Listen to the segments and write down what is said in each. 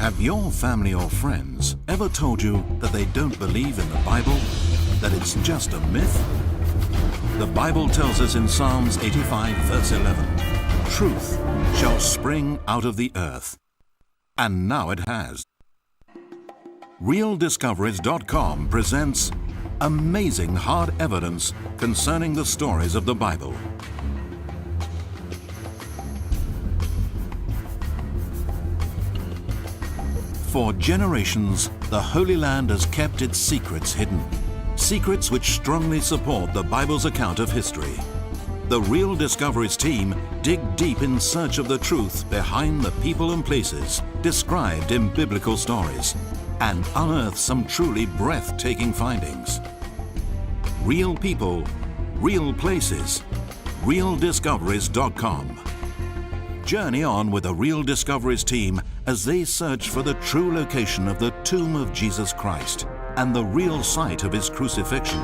Have your family or friends ever told you that they don't believe in the Bible? That it's just a myth? The Bible tells us in Psalms 85 verse 11, "Truth shall spring out of the earth." And now it has. RealDiscoveries.com presents amazing hard evidence concerning the stories of the Bible. For generations, the Holy Land has kept its secrets hidden. Secrets which strongly support the Bible's account of history. The Real Discoveries team dig deep in search of the truth behind the people and places described in biblical stories and unearth some truly breathtaking findings. Real people, real places. RealDiscoveries.com. Journey on with the Real Discoveries team as they search for the true location of the tomb of Jesus Christ and the real site of his crucifixion.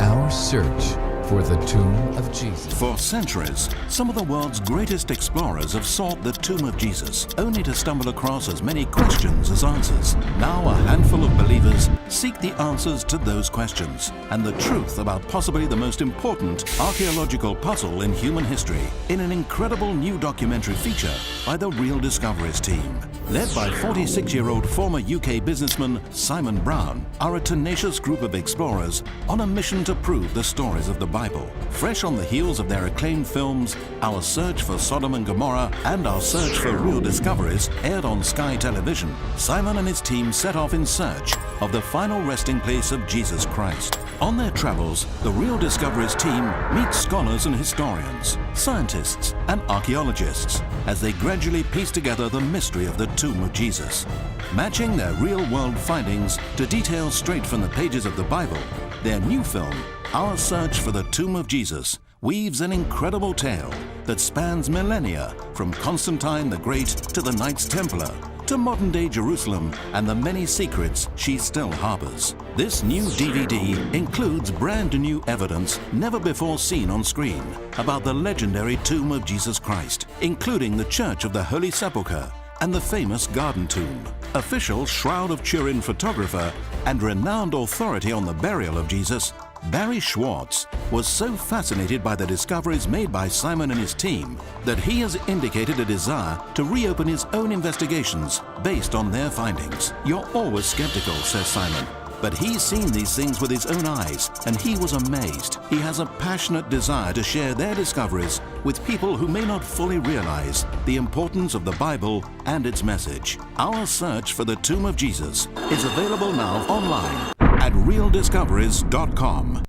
Our search for the tomb of Jesus. For centuries, some of the world's greatest explorers have sought the tomb of Jesus, only to stumble across as many questions as answers. Now a handful of believers seek the answers to those questions and the truth about possibly the most important archaeological puzzle in human history in an incredible new documentary feature by the Real Discoveries team. Led by 46-year-old former UK businessman Simon Brown, are a tenacious group of explorers on a mission to prove the stories of the Bible. Fresh on the heels of their acclaimed films, Our Search for Sodom and Gomorrah and Our Search for Real Discoveries, aired on Sky Television, Simon and his team set off in search of the final resting place of Jesus Christ. On their travels, the Real Discoveries team meets scholars and historians, scientists and archaeologists as they gradually piece together the mystery of the tomb of Jesus. Matching their real-world findings to details straight from the pages of the Bible, their new film, Our Search for the Tomb of Jesus, weaves an incredible tale that spans millennia, from Constantine the Great to the Knights Templar, to modern-day Jerusalem and the many secrets she still harbors. This new DVD includes brand new evidence never before seen on screen about the legendary tomb of Jesus Christ, including the Church of the Holy Sepulchre and the famous Garden Tomb. Official Shroud of Turin photographer and renowned authority on the burial of Jesus, Barry Schwartz, was so fascinated by the discoveries made by Simon and his team that he has indicated a desire to reopen his own investigations based on their findings. "You're always skeptical," says Simon, but he's seen these things with his own eyes and he was amazed. He has a passionate desire to share their discoveries with people who may not fully realize the importance of the Bible and its message. Our Search for the Tomb of Jesus is available now online at RealDiscoveries.com.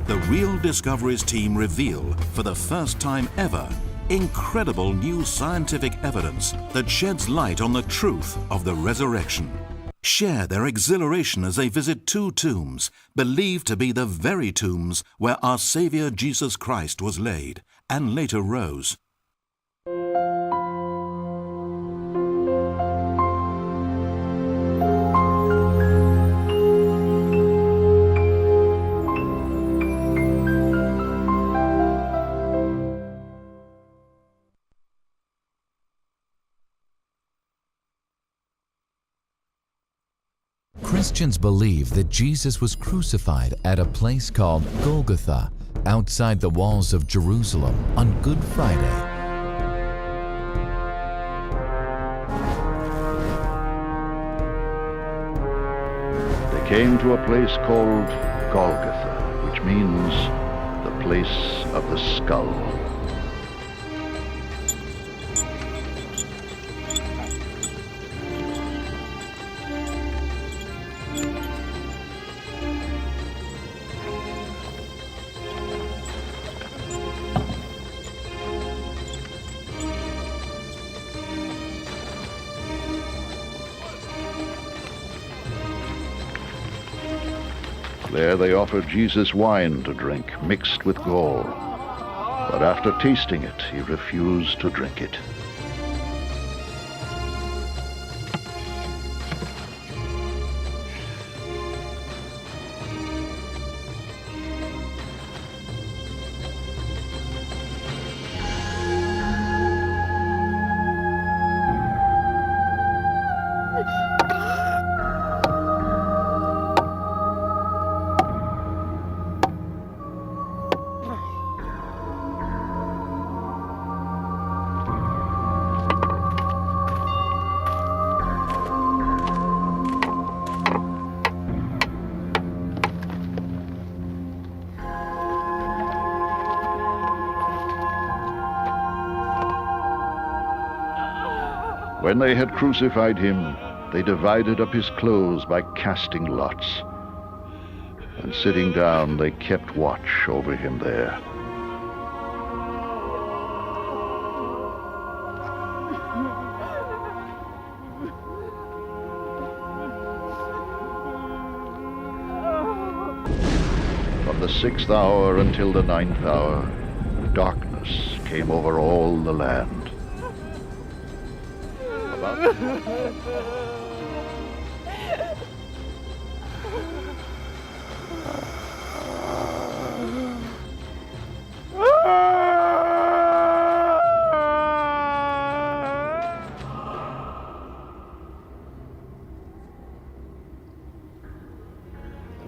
The Real Discoveries team reveal, for the first time ever, incredible new scientific evidence that sheds light on the truth of the resurrection. Share their exhilaration as they visit two tombs, believed to be the very tombs where our Savior Jesus Christ was laid and later rose. Christians believe that Jesus was crucified at a place called Golgotha, outside the walls of Jerusalem on Good Friday. They came to a place called Golgotha, which means the place of the skull. There they offered Jesus wine to drink, mixed with gall. But after tasting it, he refused to drink it. When they had crucified him, they divided up his clothes by casting lots. And sitting down, they kept watch over him there. From the 6th hour until the 9th hour, darkness came over all the land.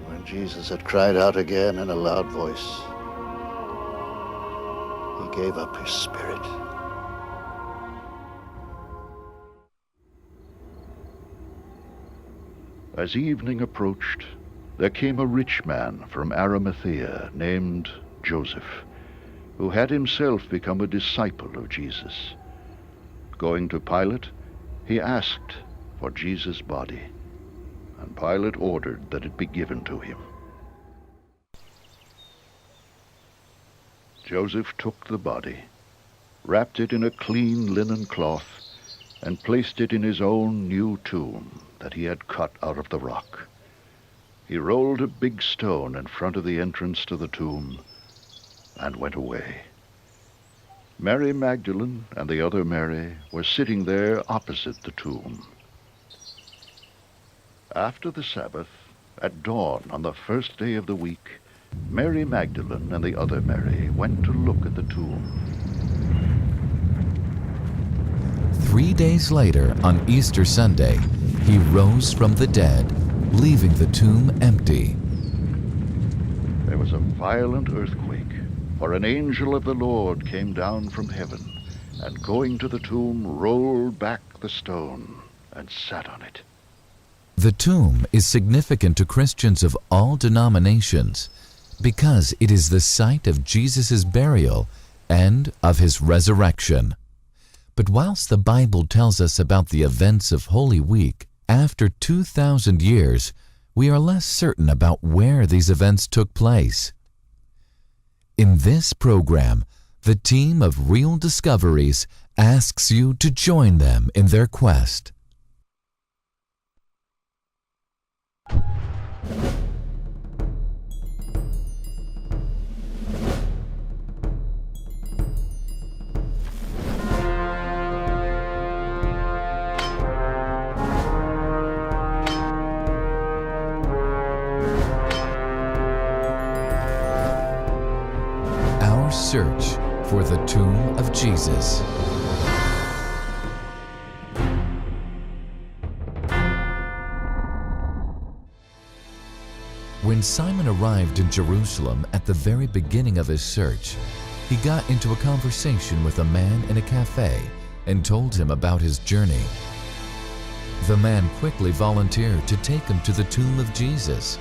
When Jesus had cried out again in a loud voice, he gave up his spirit. As evening approached, there came a rich man from Arimathaea named Joseph, who had himself become a disciple of Jesus. Going to Pilate, he asked for Jesus' body, and Pilate ordered that it be given to him. Joseph took the body, wrapped it in a clean linen cloth, and placed it in his own new tomb that he had cut out of the rock. He rolled a big stone in front of the entrance to the tomb and went away. Mary Magdalene and the other Mary were sitting there opposite the tomb. After the Sabbath, at dawn on the first day of the week, Mary Magdalene and the other Mary went to look at the tomb. 3 days later, on Easter Sunday, he rose from the dead, leaving the tomb empty. There was a violent earthquake, for an angel of the Lord came down from heaven, and going to the tomb, rolled back the stone and sat on it. The tomb is significant to Christians of all denominations because it is the site of Jesus' burial and of his resurrection. But whilst the Bible tells us about the events of Holy Week, after 2,000 years, we are less certain about where these events took place. In this program, the team of Real Discoveries asks you to join them in their quest. Search for the tomb of Jesus. When Simon arrived in Jerusalem at the very beginning of his search, he got into a conversation with a man in a cafe and told him about his journey. The man quickly volunteered to take him to the tomb of Jesus,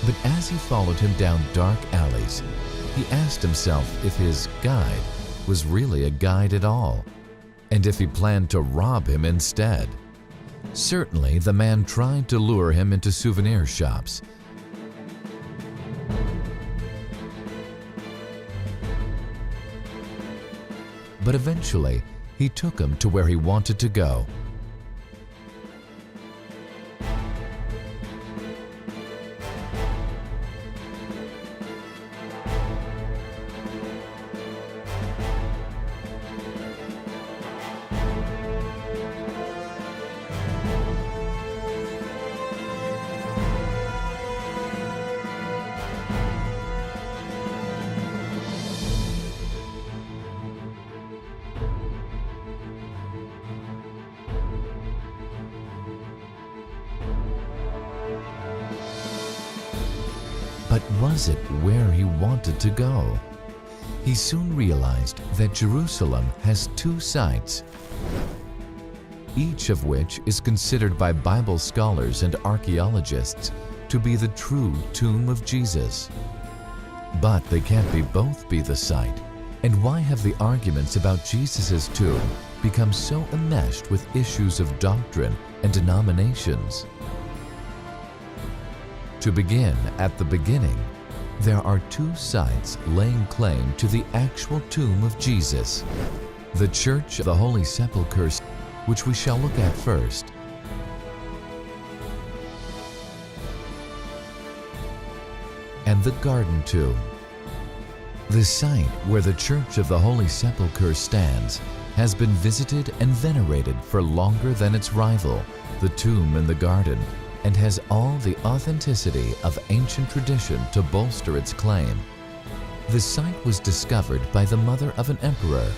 but as he followed him down dark alleys, he asked himself if his guide was really a guide at all, and if he planned to rob him instead. Certainly, the man tried to lure him into souvenir shops. But eventually, he took him to where he wanted to go. But was it where he wanted to go? He soon realized that Jerusalem has two sites, each of which is considered by Bible scholars and archaeologists to be the true tomb of Jesus. But they can't both be the site. And why have the arguments about Jesus' tomb become so enmeshed with issues of doctrine and denominations? To begin at the beginning, there are two sites laying claim to the actual tomb of Jesus: the Church of the Holy Sepulchre, which we shall look at first, and the Garden Tomb. The site where the Church of the Holy Sepulchre stands has been visited and venerated for longer than its rival, the tomb in the garden, and has all the authenticity of ancient tradition to bolster its claim. The site was discovered by the mother of an emperor,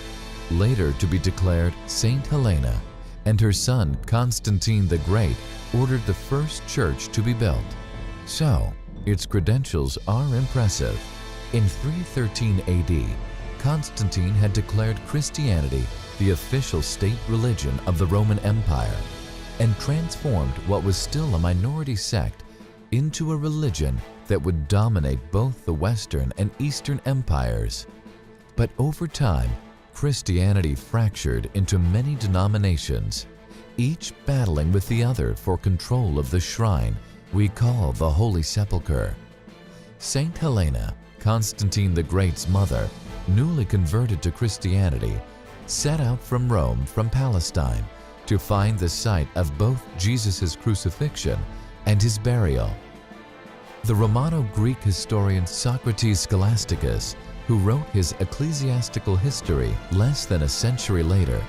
later to be declared Saint Helena, and her son Constantine the Great ordered the first church to be built. So, its credentials are impressive. In 313 AD, Constantine had declared Christianity the official state religion of the Roman Empire and transformed what was still a minority sect into a religion that would dominate both the Western and Eastern empires. But over time, Christianity fractured into many denominations, each battling with the other for control of the shrine we call the Holy Sepulchre. Saint Helena, Constantine the Great's mother, newly converted to Christianity, set out from Rome from Palestine to find the site of both Jesus' crucifixion and his burial. The Romano-Greek historian Socrates Scholasticus, who wrote his ecclesiastical history less than a century later,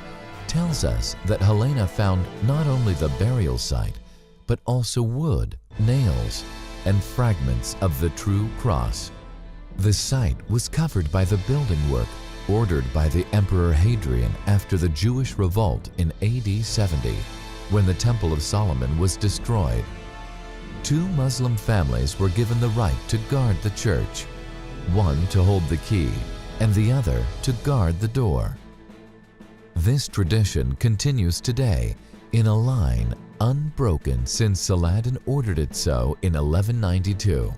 tells us that Helena found not only the burial site, but also wood, nails, and fragments of the true cross. The site was covered by the building work ordered by the Emperor Hadrian after the Jewish revolt in AD 70, when the Temple of Solomon was destroyed. Two Muslim families were given the right to guard the church, one to hold the key and the other to guard the door. This tradition continues today in a line unbroken since Saladin ordered it so in 1192.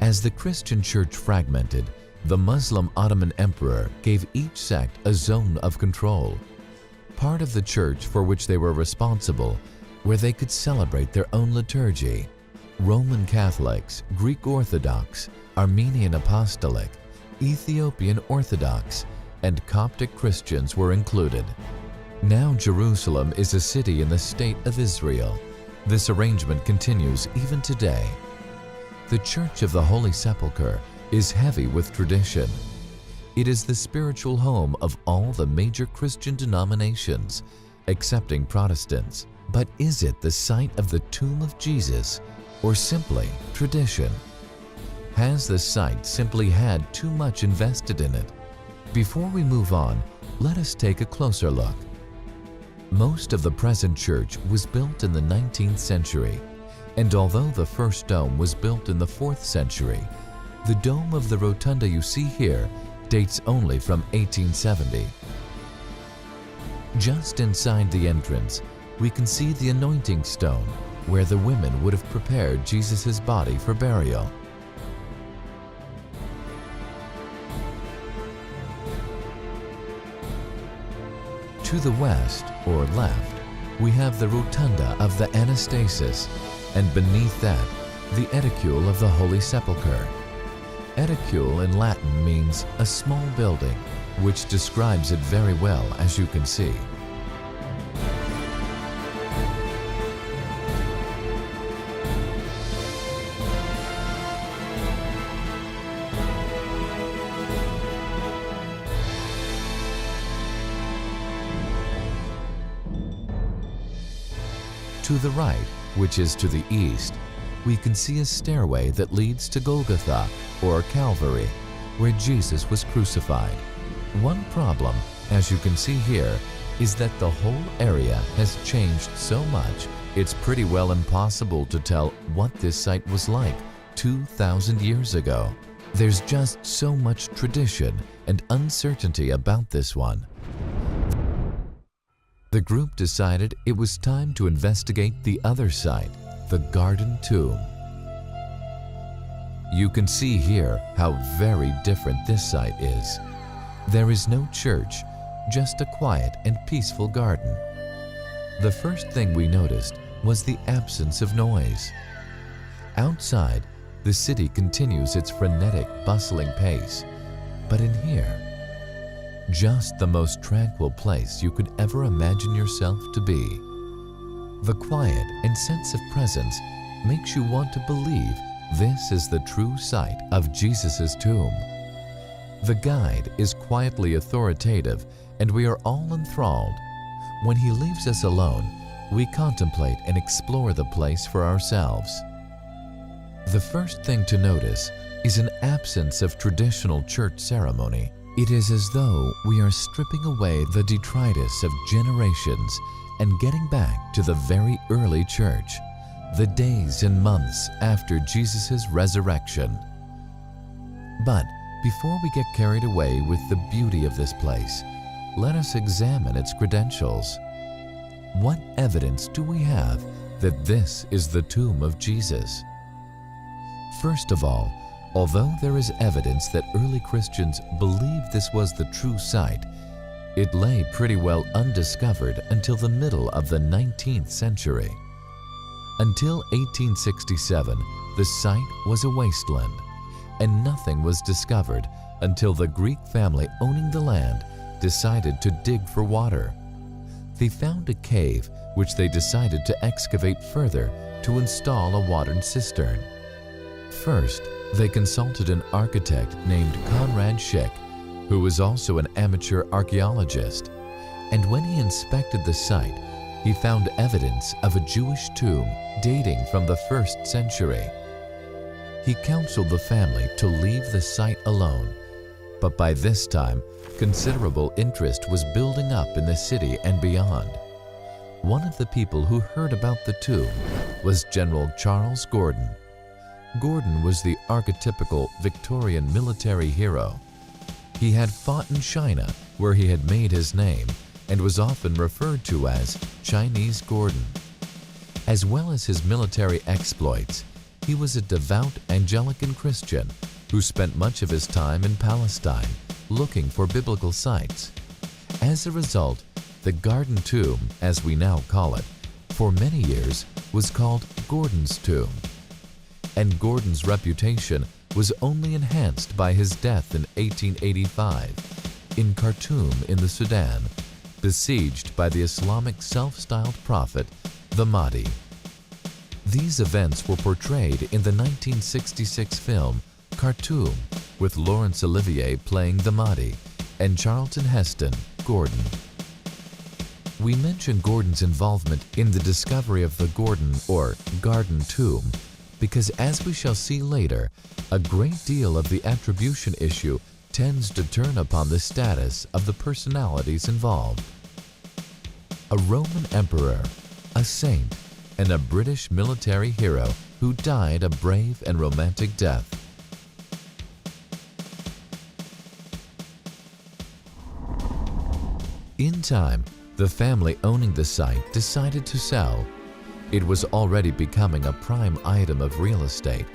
As the Christian church fragmented, the Muslim Ottoman emperor gave each sect a zone of control, part of the church for which they were responsible, where they could celebrate their own liturgy. Roman Catholics, Greek Orthodox, Armenian Apostolic, Ethiopian Orthodox, and Coptic Christians were included. Now Jerusalem is a city in the state of Israel. This arrangement continues even today. The Church of the Holy Sepulchre is heavy with tradition. It is the spiritual home of all the major Christian denominations, excepting Protestants. But is it the site of the tomb of Jesus, or simply tradition? Has the site simply had too much invested in it? Before we move on, let us take a closer look. Most of the present church was built in the 19th century, and although the first dome was built in the 4th century, the dome of the rotunda you see here dates only from 1870. Just inside the entrance, we can see the anointing stone where the women would have prepared Jesus' body for burial. To the west, or left, we have the rotunda of the Anastasis, and beneath that, the edicule of the Holy Sepulchre. Edicule in Latin means a small building, which describes it very well, as you can see. To the right, which is to the east, we can see a stairway that leads to Golgotha, or Calvary, where Jesus was crucified. One problem, as you can see here, is that the whole area has changed so much it's pretty well impossible to tell what this site was like 2,000 years ago. There's just so much tradition and uncertainty about this one. The group decided it was time to investigate the other site, the Garden Tomb. You can see here how very different this site is. There is no church, just a quiet and peaceful garden. The first thing we noticed was the absence of noise. Outside, the city continues its frenetic, bustling pace, but in here, just the most tranquil place you could ever imagine yourself to be. The quiet and sense of presence makes you want to believe this is the true site of Jesus' tomb. The guide is quietly authoritative, and we are all enthralled. When he leaves us alone, we contemplate and explore the place for ourselves. The first thing to notice is an absence of traditional church ceremony. It is as though we are stripping away the detritus of generations and getting back to the very early church, the days and months after Jesus' resurrection. But before we get carried away with the beauty of this place, let us examine its credentials. What evidence do we have that this is the tomb of Jesus? First of all, although there is evidence that early Christians believed this was the true site, it lay pretty well undiscovered until the middle of the 19th century. Until 1867, the site was a wasteland, and nothing was discovered until the Greek family owning the land decided to dig for water. They found a cave which they decided to excavate further to install a water cistern. First, they consulted an architect named Conrad Schick, who was also an amateur archaeologist, and when he inspected the site, he found evidence of a Jewish tomb dating from the 1st century. He counseled the family to leave the site alone, but by this time, considerable interest was building up in the city and beyond. One of the people who heard about the tomb was General Charles Gordon. Gordon was the archetypical Victorian military hero. He had fought in China, where he had made his name, and was often referred to as Chinese Gordon. As well as his military exploits, he was a devout Anglican Christian who spent much of his time in Palestine looking for biblical sites. As a result, the Garden Tomb, as we now call it, for many years was called Gordon's Tomb. And Gordon's reputation was only enhanced by his death in 1885 in Khartoum in the Sudan, besieged by the Islamic self-styled prophet, the Mahdi. These events were portrayed in the 1966 film Khartoum, with Laurence Olivier playing the Mahdi and Charlton Heston, Gordon. We mention Gordon's involvement in the discovery of the Gordon or Garden Tomb because, as we shall see later, a great deal of the attribution issue tends to turn upon the status of the personalities involved. A Roman emperor, a saint, and a British military hero who died a brave and romantic death. In time, the family owning the site decided to sell. It was already becoming a prime item of real estate,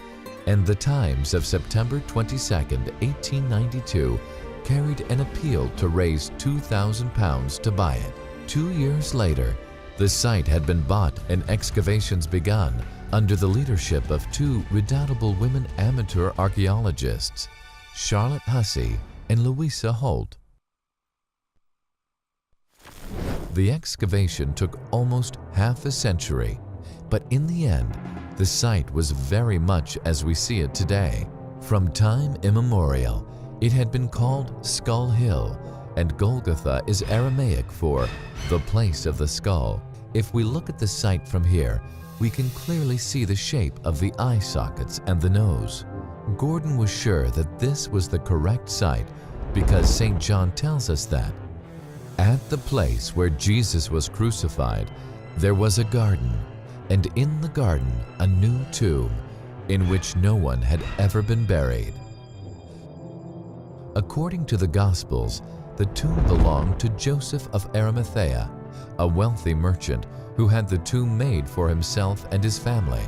and the Times of September 22, 1892 carried an appeal to raise £2,000 to buy it. 2 years later, the site had been bought and excavations begun under the leadership of two redoubtable women amateur archaeologists, Charlotte Hussey and Louisa Holt. The excavation took almost half a century, but in the end, the site was very much as we see it today. From time immemorial, it had been called Skull Hill, and Golgotha is Aramaic for the place of the skull. If we look at the site from here, we can clearly see the shape of the eye sockets and the nose. Gordon was sure that this was the correct site because St. John tells us that at the place where Jesus was crucified, there was a garden, and in the garden a new tomb, in which no one had ever been buried. According to the Gospels, the tomb belonged to Joseph of Arimathea, a wealthy merchant who had the tomb made for himself and his family.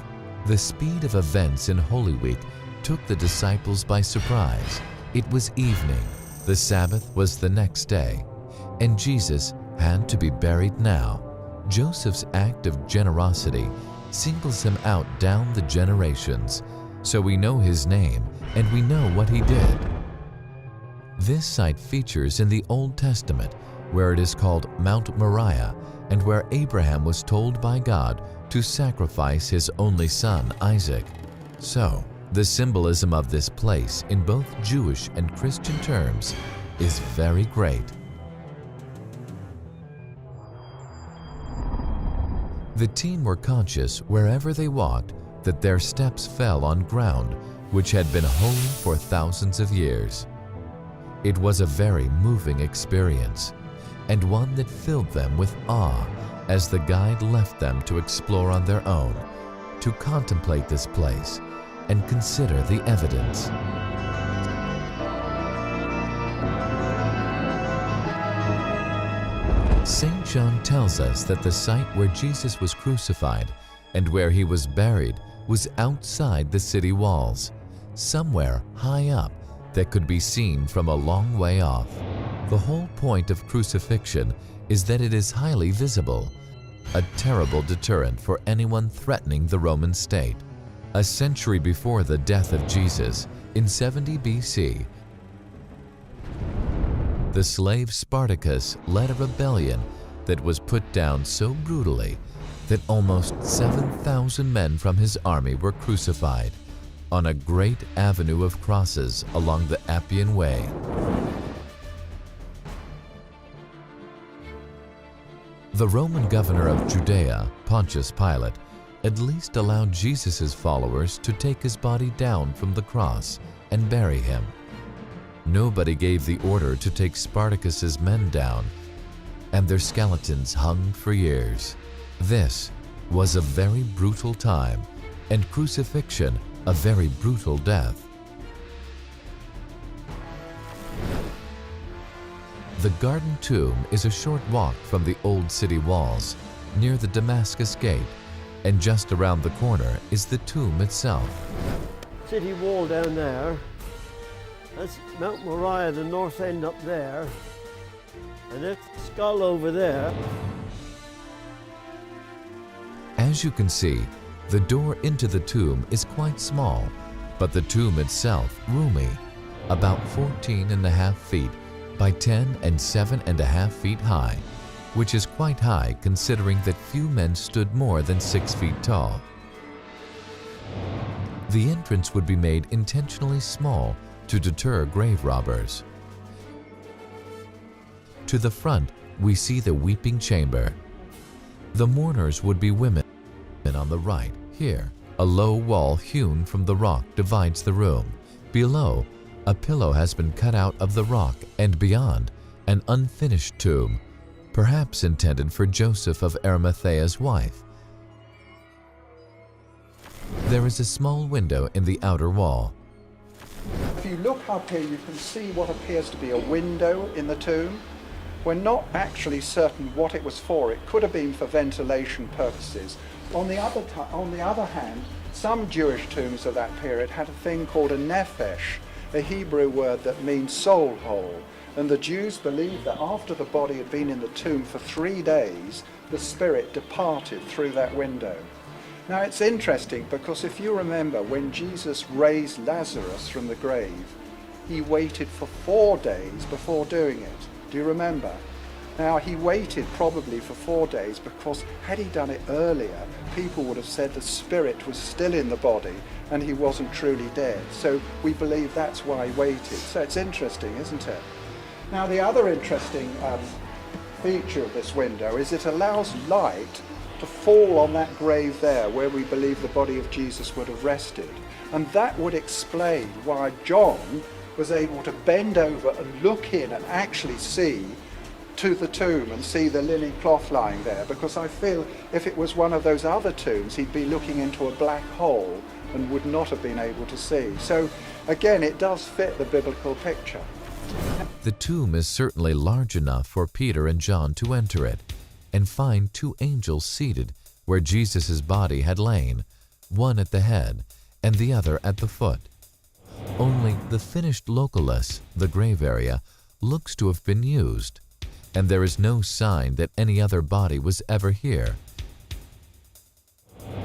The speed of events in Holy Week took the disciples by surprise. It was evening. The Sabbath was the next day. and Jesus had to be buried now. Joseph's act of generosity singles him out down the generations, so we know his name and we know what he did. This site features in the Old Testament, where it is called Mount Moriah, and where Abraham was told by God to sacrifice his only son, Isaac. So, the symbolism of this place in both Jewish and Christian terms is very great. The team were conscious wherever they walked that their steps fell on ground which had been holy for thousands of years. It was a very moving experience, and one that filled them with awe as the guide left them to explore on their own, to contemplate this place and consider the evidence. St. John tells us that the site where Jesus was crucified and where he was buried was outside the city walls, somewhere high up that could be seen from a long way off. The whole point of crucifixion is that it is highly visible, a terrible deterrent for anyone threatening the Roman state. A century before the death of Jesus, in 70 BC, the slave Spartacus led a rebellion that was put down so brutally that almost 7,000 men from his army were crucified on a great avenue of crosses along the Appian Way. The Roman governor of Judea, Pontius Pilate, at least allowed Jesus' followers to take his body down from the cross and bury him. Nobody gave the order to take Spartacus's men down, and their skeletons hung for years. This was a very brutal time, and crucifixion a very brutal death. The Garden Tomb is a short walk from the old city walls, near the Damascus Gate, and just around the corner is the tomb itself. City wall down there. That's Mount Moriah, the north end up there. And that's the skull over there. As you can see, the door into the tomb is quite small, but the tomb itself roomy, about 14.5 feet by 10 and 7.5 feet high, which is quite high considering that few men stood more than 6 feet tall. The entrance would be made intentionally small to deter grave robbers. To the front, we see the weeping chamber. The mourners would be women. On the right, here, a low wall hewn from the rock divides the room. Below, a pillow has been cut out of the rock, and beyond, an unfinished tomb, perhaps intended for Joseph of Arimathea's wife. There is a small window in the outer wall. If you look up here, you can see what appears to be a window in the tomb. We're not actually certain what it was for. It could have been for ventilation purposes. On the other hand, some Jewish tombs of that period had a thing called a nephesh, a Hebrew word that means soul hole. And the Jews believed that after the body had been in the tomb for 3 days, the spirit departed through that window. Now it's interesting because if you remember when Jesus raised Lazarus from the grave, he waited for 4 days before doing it. Do you remember? Now he waited probably for 4 days because had he done it earlier, people would have said the spirit was still in the body and he wasn't truly dead. So we believe that's why he waited. So it's interesting, isn't it? Now the other interesting feature of this window is it allows light to fall on that grave there where we believe the body of Jesus would have rested. And that would explain why John was able to bend over and look in and actually see to the tomb and see the linen cloth lying there, because I feel if it was one of those other tombs he'd be looking into a black hole and would not have been able to see. So again, it does fit the biblical picture. The tomb is certainly large enough for Peter and John to enter it and find 2 angels seated where Jesus' body had lain, one at the head and the other at the foot. Only the finished localus, the grave area, looks to have been used. and there is no sign that any other body was ever here.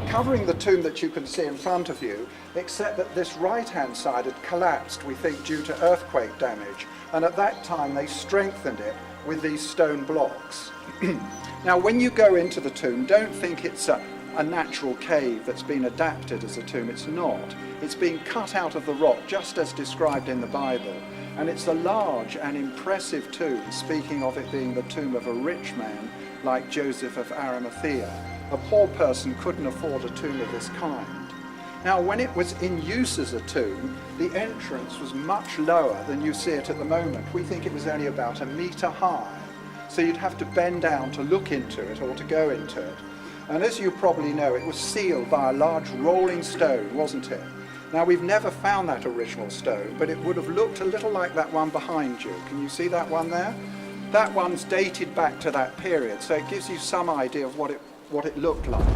Covering the tomb that you can see in front of you, except that this right-hand side had collapsed, we think, due to earthquake damage, and at that time they strengthened it with these stone blocks. Now, when you go into the tomb, don't think it's a natural cave that's been adapted as a tomb. It's not. It's been cut out of the rock, just as described in the Bible. And it's a large and impressive tomb, speaking of it being the tomb of a rich man like Joseph of Arimathea. A poor person couldn't afford a tomb of this kind. Now, when it was in use as a tomb, the entrance was much lower than you see it at the moment. We think it was only about 1 meter high. So you'd have to bend down to look into it or to go into it. And as you probably know, it was sealed by a large rolling stone, wasn't it? Now, we've never found that original stone, but it would have looked a little like that one behind you. Can you see that one there? That one's dated back to that period, so it gives you some idea of what it looked like.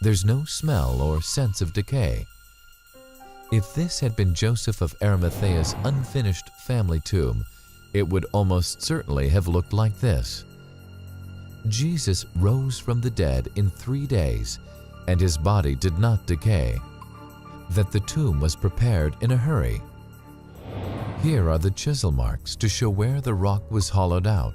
There's no smell or sense of decay. If this had been Joseph of Arimathea's unfinished family tomb, it would almost certainly have looked like this. Jesus rose from the dead in 3 days, and his body did not decay. That the tomb was prepared in a hurry. Here are the chisel marks to show where the rock was hollowed out.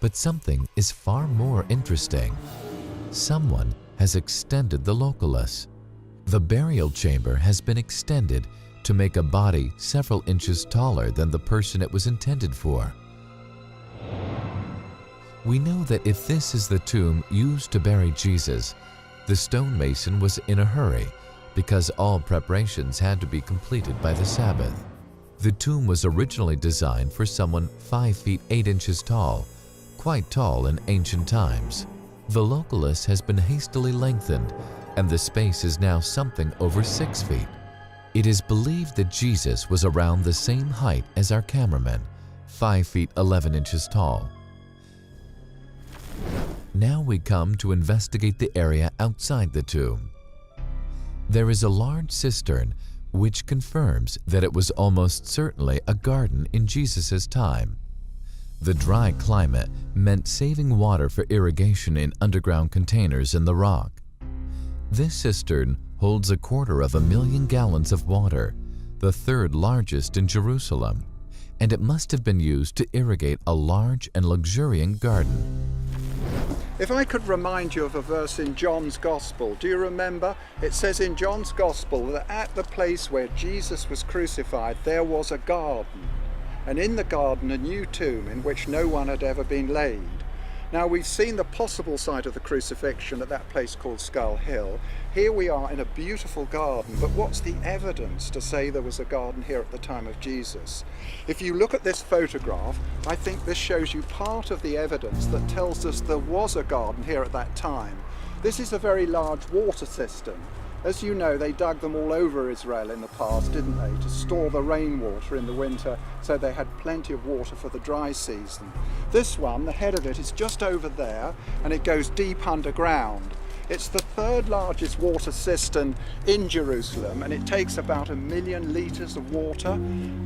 But something is far more interesting. Someone has extended the loculus. The burial chamber has been extended to make a body several inches taller than the person it was intended for. We know that if this is the tomb used to bury Jesus, the stonemason was in a hurry because all preparations had to be completed by the Sabbath. The tomb was originally designed for someone 5 feet 8 inches tall, quite tall in ancient times. The loculus has been hastily lengthened, and the space is now something over 6 feet. It is believed that Jesus was around the same height as our cameraman, 5 feet 11 inches tall. Now we come to investigate the area outside the tomb. There is a large cistern which confirms that it was almost certainly a garden in Jesus' time. The dry climate meant saving water for irrigation in underground containers in the rock. This cistern holds 250,000 gallons of water, the 3rd largest in Jerusalem, and it must have been used to irrigate a large and luxuriant garden. If I could remind you of a verse in John's Gospel, do you remember? It says in John's Gospel that at the place where Jesus was crucified there was a garden, and in the garden a new tomb in which no one had ever been laid. Now, we've seen the possible site of the crucifixion at that place called Skull Hill. Here we are in a beautiful garden, but what's the evidence to say there was a garden here at the time of Jesus? If you look at this photograph, I think this shows you part of the evidence that tells us there was a garden here at that time. This is a very large water cistern. As you know, they dug them all over Israel in the past, didn't they, to store the rainwater in the winter so they had plenty of water for the dry season. This one, the head of it, is just over there and it goes deep underground. It's the 3rd largest water cistern in Jerusalem, and it takes about 1 million litres of water,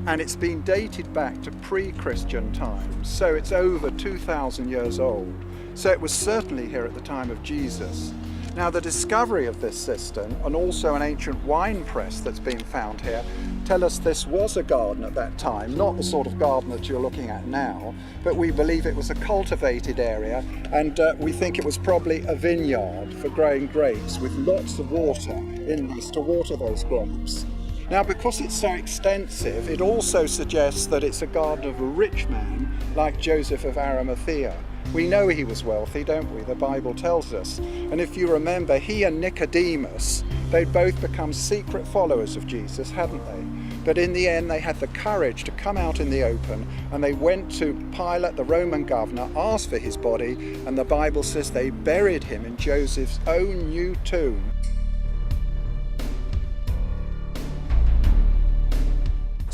and it's been dated back to pre-Christian times, so it's over 2,000 years old. So it was certainly here at the time of Jesus. Now, the discovery of this cistern and also an ancient wine press that's been found here tell us this was a garden at that time, not the sort of garden that you're looking at now, but we believe it was a cultivated area, and we think it was probably a vineyard for growing grapes with lots of water in this to water those grapes. Now, because it's so extensive, it also suggests that it's a garden of a rich man like Joseph of Arimathea. We know he was wealthy, don't we? The Bible tells us. And if you remember, he and Nicodemus, they'd both become secret followers of Jesus, hadn't they? But in the end, they had the courage to come out in the open, and they went to Pilate, the Roman governor, asked for his body, and the Bible says they buried him in Joseph's own new tomb.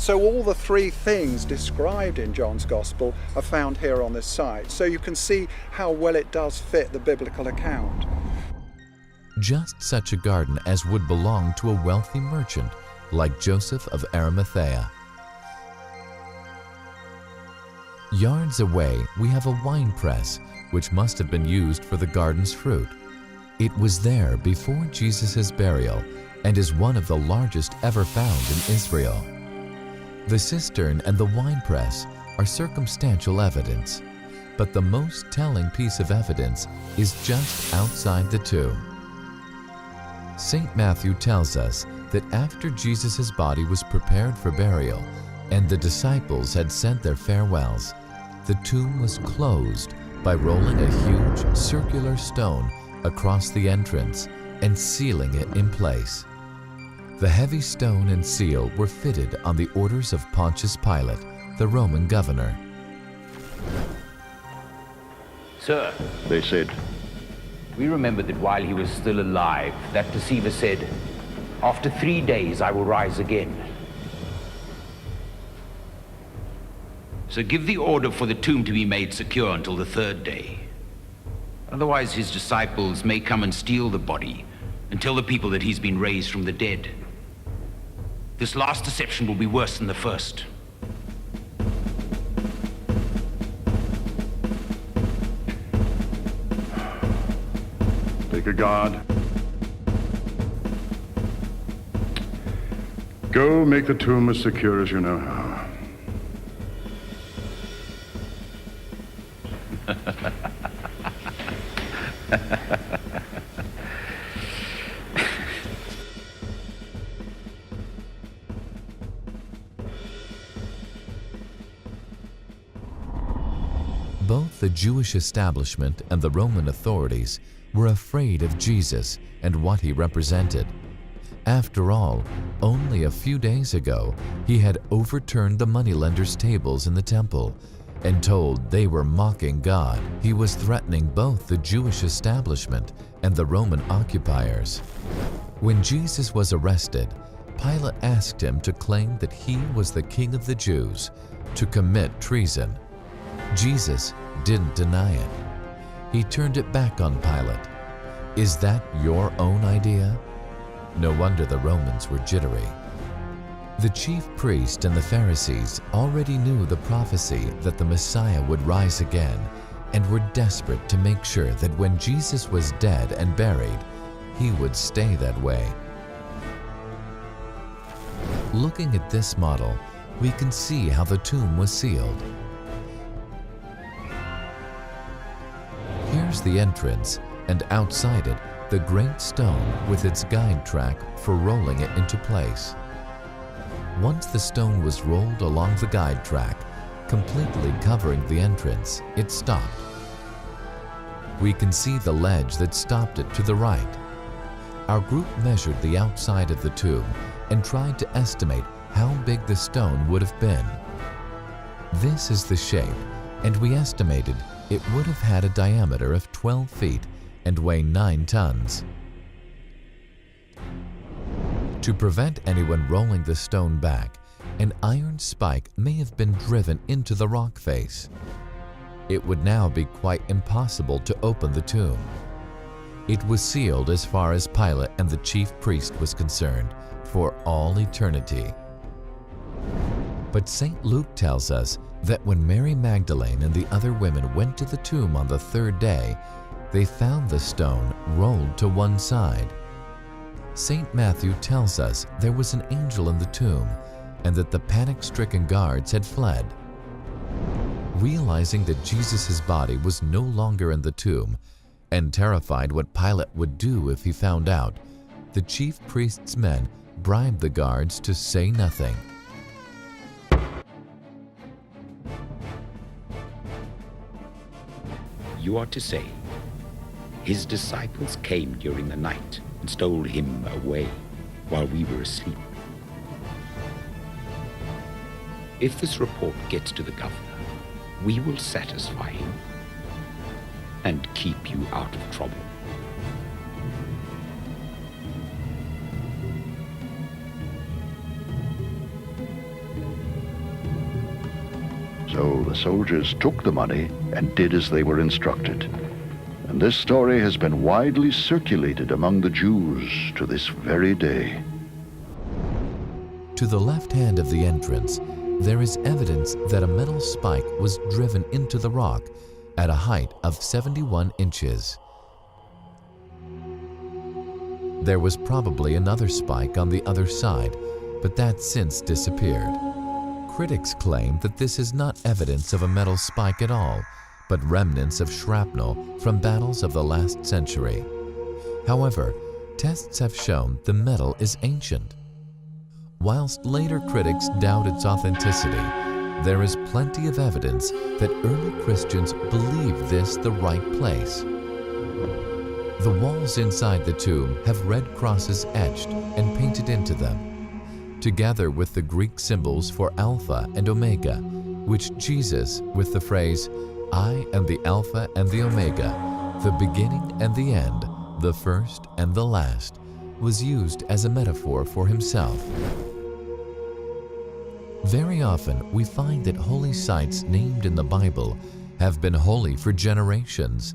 So all the three things described in John's Gospel are found here on this site. So you can see how well it does fit the biblical account. Just such a garden as would belong to a wealthy merchant like Joseph of Arimathea. Yards away, we have a wine press, which must have been used for the garden's fruit. It was there before Jesus' burial and is one of the largest ever found in Israel. The cistern and the winepress are circumstantial evidence, but the most telling piece of evidence is just outside the tomb. St. Matthew tells us that after Jesus' body was prepared for burial and the disciples had said their farewells, the tomb was closed by rolling a huge circular stone across the entrance and sealing it in place. The heavy stone and seal were fitted on the orders of Pontius Pilate, the Roman governor. Sir, They said, we remember that while he was still alive, that deceiver said, "After 3 days I will rise again." So give the order for the tomb to be made secure until the 3rd day. Otherwise his disciples may come and steal the body and tell the people that he's been raised from the dead. This last deception will be worse than the first. Take a guard. Go make the tomb as secure as you know how. Both the Jewish establishment and the Roman authorities were afraid of Jesus and what he represented. After all, only a few days ago, he had overturned the moneylenders' tables in the temple and told they were mocking God. He was threatening both the Jewish establishment and the Roman occupiers. When Jesus was arrested, Pilate asked him to claim that he was the King of the Jews, to commit treason. Jesus didn't deny it. He turned it back on Pilate. Is that your own idea? No wonder the Romans were jittery. The chief priest and the Pharisees already knew the prophecy that the Messiah would rise again and were desperate to make sure that when Jesus was dead and buried, he would stay that way. Looking at this model, we can see how the tomb was sealed. Here's the entrance, and outside it, the great stone with its guide track for rolling it into place. Once the stone was rolled along the guide track, completely covering the entrance, it stopped. We can see the ledge that stopped it to the right. Our group measured the outside of the tomb and tried to estimate how big the stone would have been. This is the shape, and we estimated it would have had a diameter of 12 feet and weigh 9 tons. To prevent anyone rolling the stone back, an iron spike may have been driven into the rock face. It would now be quite impossible to open the tomb. It was sealed as far as Pilate and the chief priest was concerned, for all eternity. But St. Luke tells us that when Mary Magdalene and the other women went to the tomb on the 3rd day, they found the stone rolled to one side. St. Matthew tells us there was an angel in the tomb and that the panic-stricken guards had fled. Realizing that Jesus' body was no longer in the tomb and terrified what Pilate would do if he found out, the chief priest's men bribed the guards to say nothing. You are to say, his disciples came during the night and stole him away while we were asleep. If this report gets to the governor, we will satisfy him and keep you out of trouble. So the soldiers took the money and did as they were instructed. And this story has been widely circulated among the Jews to this very day. To the left hand of the entrance, there is evidence that a metal spike was driven into the rock at a height of 71 inches. There was probably another spike on the other side, but that since disappeared. Critics claim that this is not evidence of a metal spike at all, but remnants of shrapnel from battles of the last century. However, tests have shown the metal is ancient. Whilst later critics doubt its authenticity, there is plenty of evidence that early Christians believed this the right place. The walls inside the tomb have red crosses etched and painted into them, together with the Greek symbols for Alpha and Omega, which Jesus, with the phrase, "I am the Alpha and the Omega, the beginning and the end, the first and the last," was used as a metaphor for himself. Very often we find that holy sites named in the Bible have been holy for generations,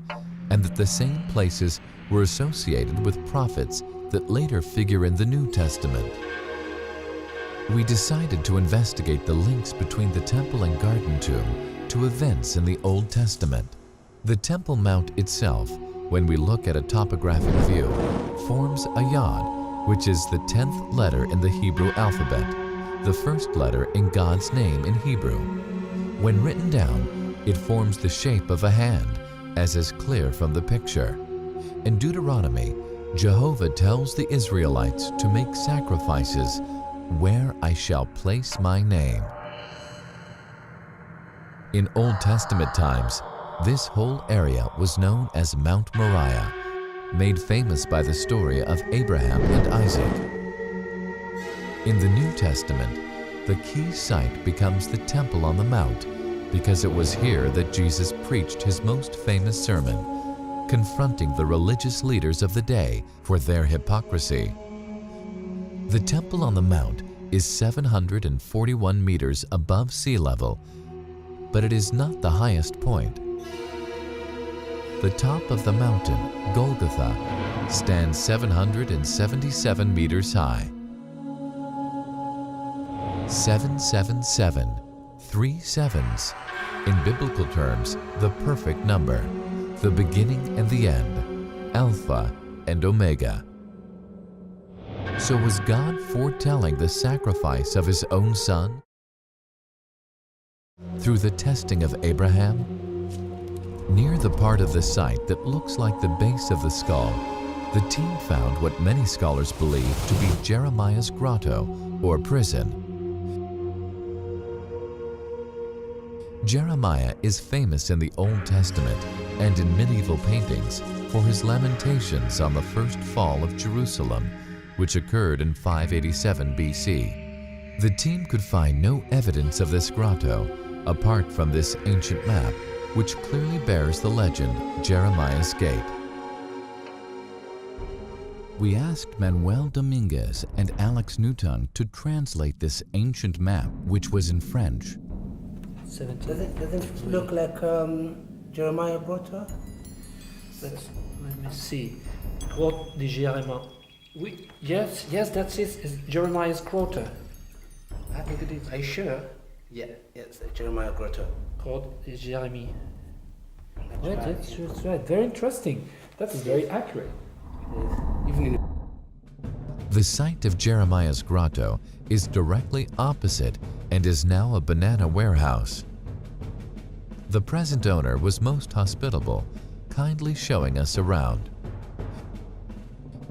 and that the same places were associated with prophets that later figure in the New Testament. We decided to investigate the links between the Temple and Garden Tomb to events in the Old Testament. The Temple Mount itself, when we look at a topographic view, forms a Yod, which is the 10th letter in the Hebrew alphabet, the first letter in God's name in Hebrew. When written down, it forms the shape of a hand, as is clear from the picture. In Deuteronomy, Jehovah tells the Israelites to make sacrifices where I shall place my name. In Old Testament times, this whole area was known as Mount Moriah, made famous by the story of Abraham and Isaac. In the New Testament, the key site becomes the Temple on the Mount, because it was here that Jesus preached his most famous sermon, confronting the religious leaders of the day for their hypocrisy. The Temple on the Mount is 741 meters above sea level, but it is not the highest point. The top of the mountain, Golgotha, stands 777 meters high. 777, 3 sevens, in biblical terms, the perfect number, the beginning and the end, Alpha and Omega. So was God foretelling the sacrifice of his own son? Through the testing of Abraham? Near the part of the site that looks like the base of the skull, the team found what many scholars believe to be Jeremiah's grotto, or prison. Jeremiah is famous in the Old Testament and in medieval paintings for his lamentations on the first fall of Jerusalem, which occurred in 587 BC. The team could find no evidence of this grotto apart from this ancient map, which clearly bears the legend Jeremiah's Gate. We asked Manuel Dominguez and Alex Newton to translate this ancient map, which was in French. Does it look like Jeremiah grotto? Let me see. Grotte de Jérémie. Yes, that's it. It's Jeremiah's grotto. I think it is. Are you sure? Yeah, it's Jeremiah grotto. Grotte de Jérémie. Right, that's right. Very interesting. That is very accurate. The site of Jeremiah's grotto is directly opposite and is now a banana warehouse. The present owner was most hospitable, kindly showing us around.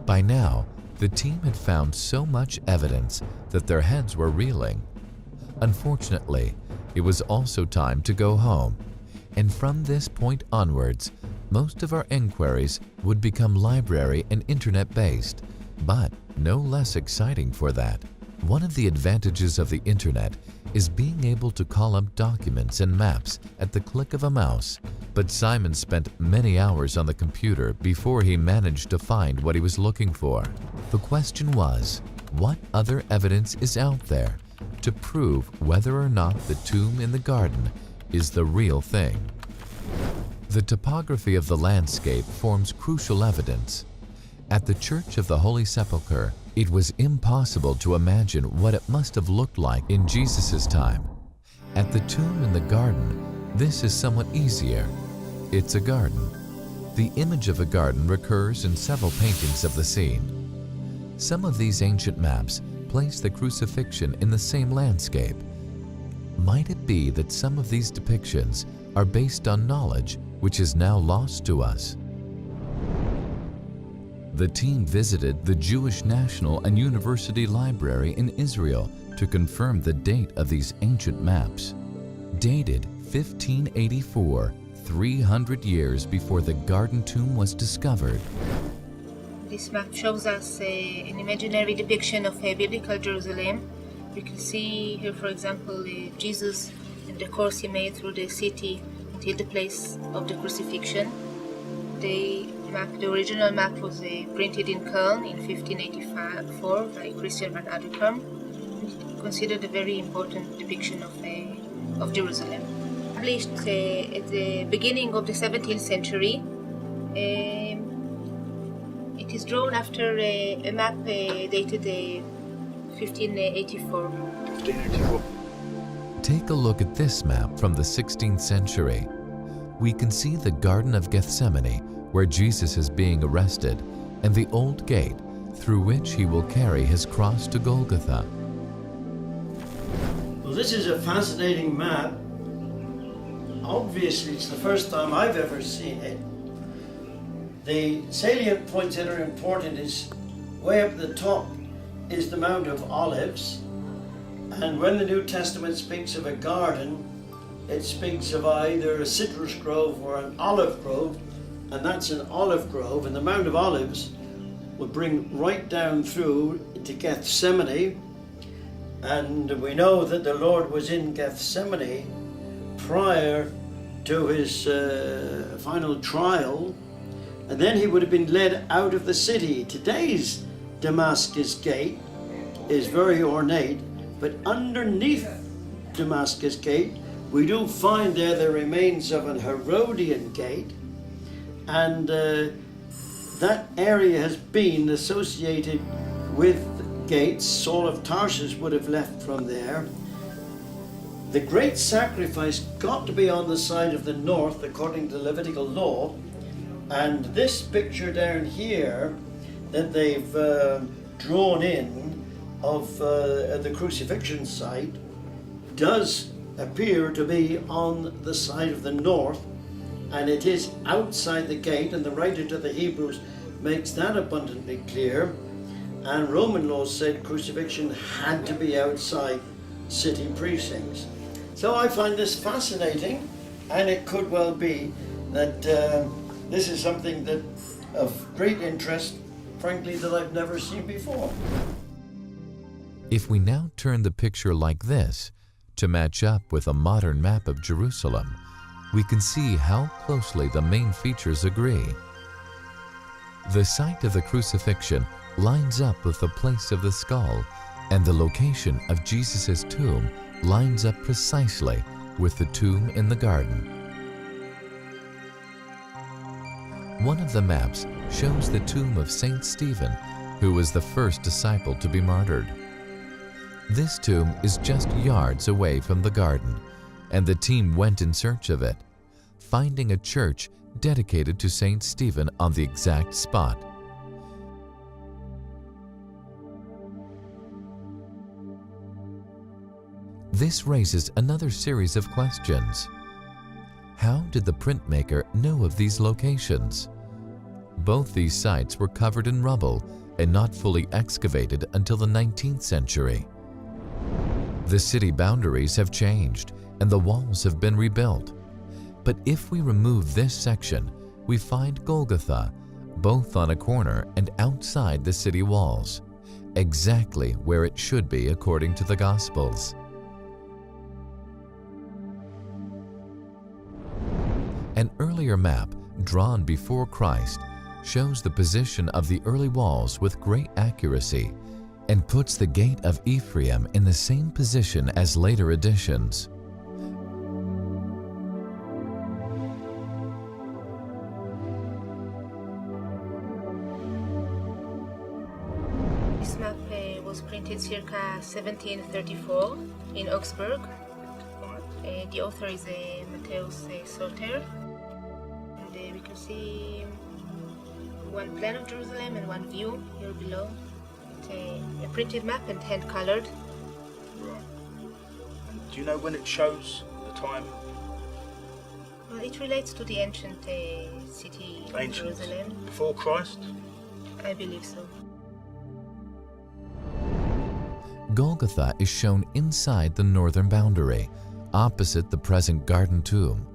By now, the team had found so much evidence that their heads were reeling. Unfortunately, it was also time to go home, and from this point onwards, most of our inquiries would become library and internet-based, but no less exciting for that. One of the advantages of the internet is being able to call up documents and maps at the click of a mouse, but Simon spent many hours on the computer before he managed to find what he was looking for. The question was, what other evidence is out there to prove whether or not the tomb in the garden is the real thing. The topography of the landscape forms crucial evidence. At the Church of the Holy Sepulchre, it was impossible to imagine what it must have looked like in Jesus' time. At the tomb in the garden, this is somewhat easier. It's a garden. The image of a garden recurs in several paintings of the scene. Some of these ancient maps place the crucifixion in the same landscape. Might it be that some of these depictions are based on knowledge which is now lost to us? The team visited the Jewish National and University Library in Israel to confirm the date of these ancient maps. Dated 1584, 300 years before the garden tomb was discovered. This map shows us an imaginary depiction of a biblical Jerusalem. We can see here, for example, Jesus and the course he made through the city until the place of the crucifixion. The original map was printed in Köln in 1584 by Christian van Aderkamp. Considered a very important depiction of Jerusalem. Published at the beginning of the 17th century. It is drawn after a map dated 1584. Take a look at this map from the 16th century. We can see the Garden of Gethsemane, where Jesus is being arrested, and the old gate through which he will carry his cross to Golgotha. Well, this is a fascinating map. Obviously, it's the first time I've ever seen it. The salient points that are important is way up at the top is the Mount of Olives. And when the New Testament speaks of a garden, it speaks of either a citrus grove or an olive grove, and that's an olive grove. And the Mount of Olives will bring right down through to Gethsemane. And we know that the Lord was in Gethsemane prior to his final trial, and then he would have been led out of the city. Today's Damascus Gate is very ornate, but underneath Damascus Gate we do find there the remains of an Herodian gate, and that area has been associated with gates. Saul of Tarsus would have left from there. The great sacrifice got to be on the side of the north according to Levitical law, and this picture down here that they've drawn in of the crucifixion site does appear to be on the side of the north, and it is outside the gate, and the writer to the Hebrews makes that abundantly clear. And Roman law said crucifixion had to be outside city precincts. So I find this fascinating, and it could well be that this is something that of great interest, frankly, that I've never seen before. If we now turn the picture like this to match up with a modern map of Jerusalem, we can see how closely the main features agree. The site of the crucifixion lines up with the place of the skull, and the location of Jesus' tomb lines up precisely with the tomb in the garden. One of the maps shows the tomb of Saint Stephen, who was the first disciple to be martyred. This tomb is just yards away from the garden, and the team went in search of it, finding a church dedicated to Saint Stephen on the exact spot. This raises another series of questions. How did the printmaker know of these locations? Both these sites were covered in rubble and not fully excavated until the 19th century. The city boundaries have changed and the walls have been rebuilt. But if we remove this section, we find Golgotha, both on a corner and outside the city walls, exactly where it should be according to the Gospels. An earlier map, drawn before Christ, shows the position of the early walls with great accuracy and puts the gate of Ephraim in the same position as later editions. This map was printed circa 1734 in Augsburg. The author is Matthäus Solter. And we can see one plan of Jerusalem and one view here below. It's a printed map and hand-colored. Do you know when it shows the time? Well, it relates to the ancient city of Jerusalem. Before Christ? I believe so. Golgotha is shown inside the northern boundary, opposite the present garden tomb.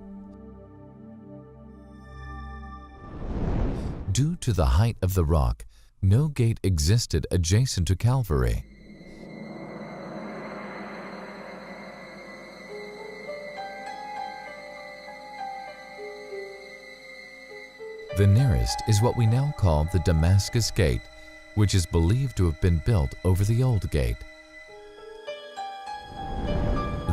Due to the height of the rock, no gate existed adjacent to Calvary. The nearest is what we now call the Damascus Gate, which is believed to have been built over the old gate.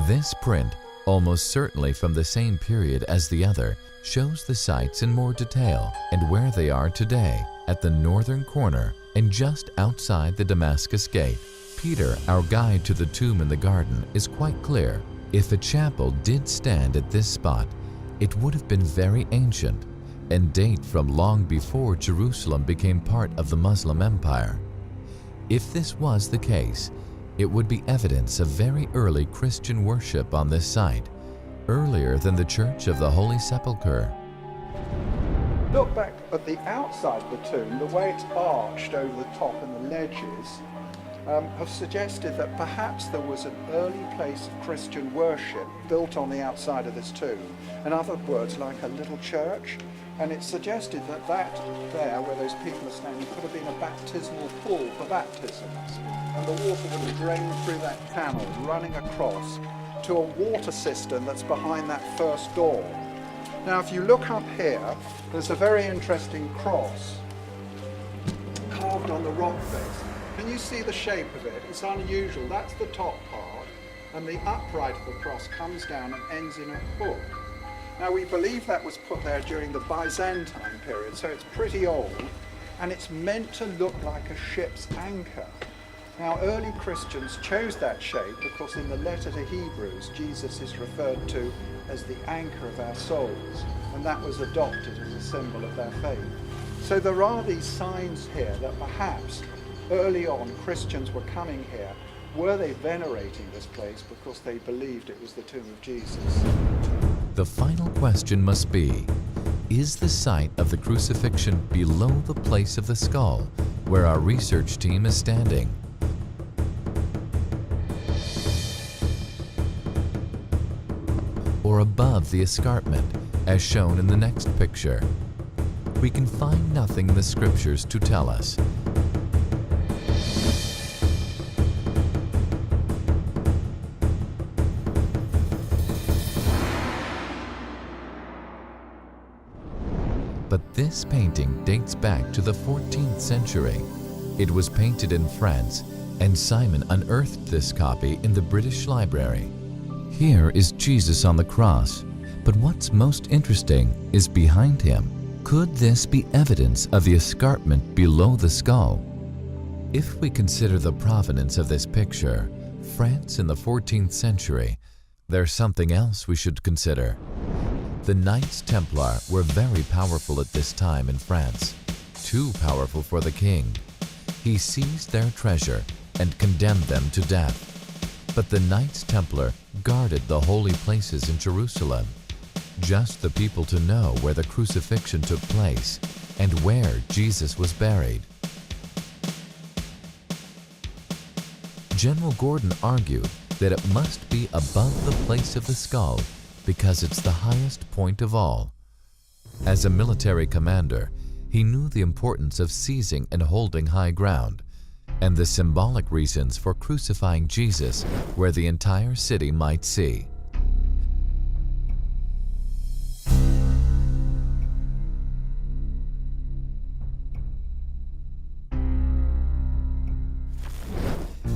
This print, almost certainly from the same period as the other, shows the sites in more detail and where they are today at the northern corner and just outside the Damascus Gate. Peter, our guide to the tomb in the garden, is quite clear. If a chapel did stand at this spot, it would have been very ancient and date from long before Jerusalem became part of the Muslim Empire. If this was the case, it would be evidence of very early Christian worship on this site, earlier than the Church of the Holy Sepulchre. Look back at the outside of the tomb, the way it's arched over the top and the ledges have suggested that perhaps there was an early place of Christian worship built on the outside of this tomb. In other words, like a little church. And it's suggested that there, where those people are standing, could have been a baptismal pool for baptisms. And the water would have drained through that channel, running across to a water cistern that's behind that first door. Now, if you look up here, there's a very interesting cross carved on the rock face. Can you see the shape of it? It's unusual. That's the top part, and the upright of the cross comes down and ends in a hook. Now, we believe that was put there during the Byzantine period, so it's pretty old, and it's meant to look like a ship's anchor. Now, early Christians chose that shape because in the letter to Hebrews, Jesus is referred to as the anchor of our souls, and that was adopted as a symbol of their faith. So there are these signs here that perhaps early on Christians were coming here. Were they venerating this place because they believed it was the tomb of Jesus? The final question must be, is the site of the crucifixion below the place of the skull, where our research team is standing? Or above the escarpment, as shown in the next picture? We can find nothing in the scriptures to tell us. But this painting dates back to the 14th century. It was painted in France, and Simon unearthed this copy in the British Library. Here is Jesus on the cross, but what's most interesting is behind him. Could this be evidence of the escarpment below the skull? If we consider the provenance of this picture, France in the 14th century, there's something else we should consider. The Knights Templar were very powerful at this time in France, too powerful for the king. He seized their treasure and condemned them to death. But the Knights Templar guarded the holy places in Jerusalem, just the people to know where the crucifixion took place and where Jesus was buried. General Gordon argued that it must be above the place of the skull because it's the highest point of all. As a military commander, he knew the importance of seizing and holding high ground, and the symbolic reasons for crucifying Jesus where the entire city might see.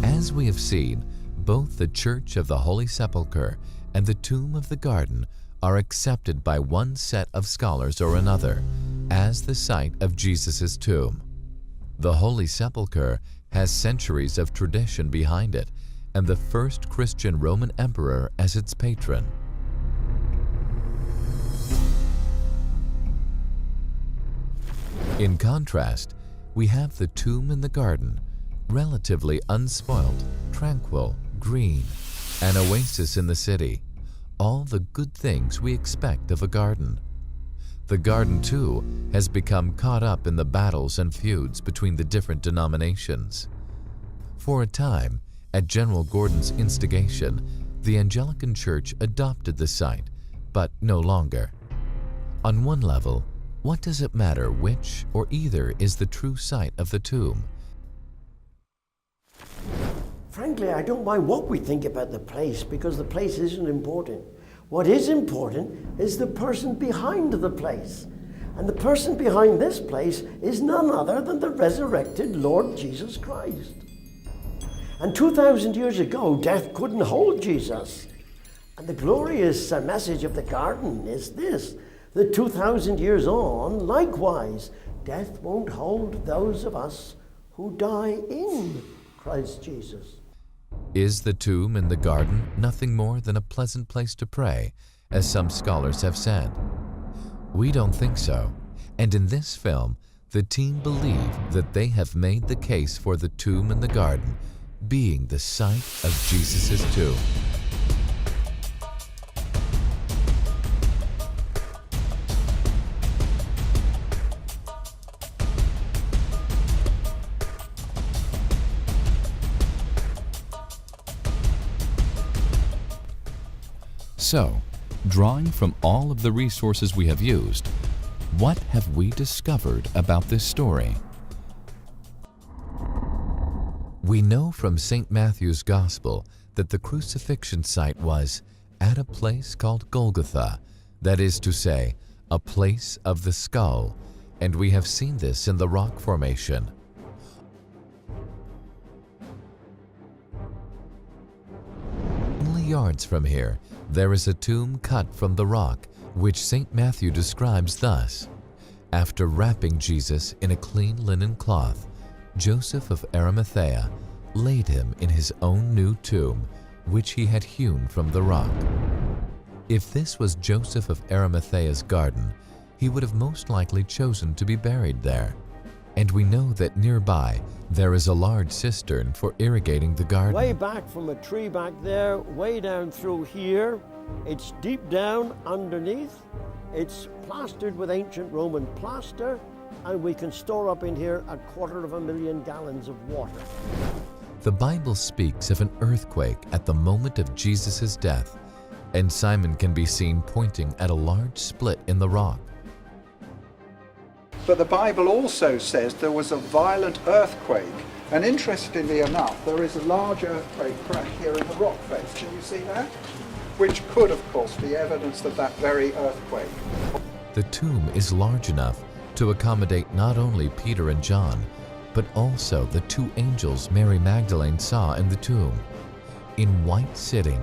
As we have seen, both the Church of the Holy Sepulchre and the Tomb of the Garden are accepted by one set of scholars or another as the site of Jesus' tomb. The Holy Sepulchre has centuries of tradition behind it and the first Christian Roman emperor as its patron. In contrast, we have the tomb in the garden, relatively unspoiled, tranquil, green, an oasis in the city, all the good things we expect of a garden. The garden, too, has become caught up in the battles and feuds between the different denominations. For a time, at General Gordon's instigation, the Anglican Church adopted the site, but no longer. On one level, what does it matter which or either is the true site of the tomb? Frankly, I don't mind what we think about the place, because the place isn't important. What is important is the person behind the place. And the person behind this place is none other than the resurrected Lord Jesus Christ. And 2,000 years ago, death couldn't hold Jesus. And the glorious message of the garden is this, that 2,000 years on, likewise, death won't hold those of us who die in Christ Jesus. Is the tomb in the garden nothing more than a pleasant place to pray, as some scholars have said? We don't think so, and in this film, the team believe that they have made the case for the tomb in the garden being the site of Jesus' tomb. So, drawing from all of the resources we have used, what have we discovered about this story? We know from St. Matthew's Gospel that the crucifixion site was at a place called Golgotha, that is to say, a place of the skull, and we have seen this in the rock formation. Only yards from here, there is a tomb cut from the rock, which St. Matthew describes thus: after wrapping Jesus in a clean linen cloth, Joseph of Arimathea laid him in his own new tomb, which he had hewn from the rock. If this was Joseph of Arimathea's garden, he would have most likely chosen to be buried there. And we know that nearby there is a large cistern for irrigating the garden. Way back from a tree back there, way down through here, it's deep down underneath. It's plastered with ancient Roman plaster, and we can store up in here 250,000 gallons of water. The Bible speaks of an earthquake at the moment of Jesus' death, and Simon can be seen pointing at a large split in the rock. But the Bible also says there was a violent earthquake. And interestingly enough, there is a large earthquake crack here in the rock face. Can you see that? Which could, of course, be evidence of that very earthquake. The tomb is large enough to accommodate not only Peter and John, but also the two angels Mary Magdalene saw in the tomb, in white sitting,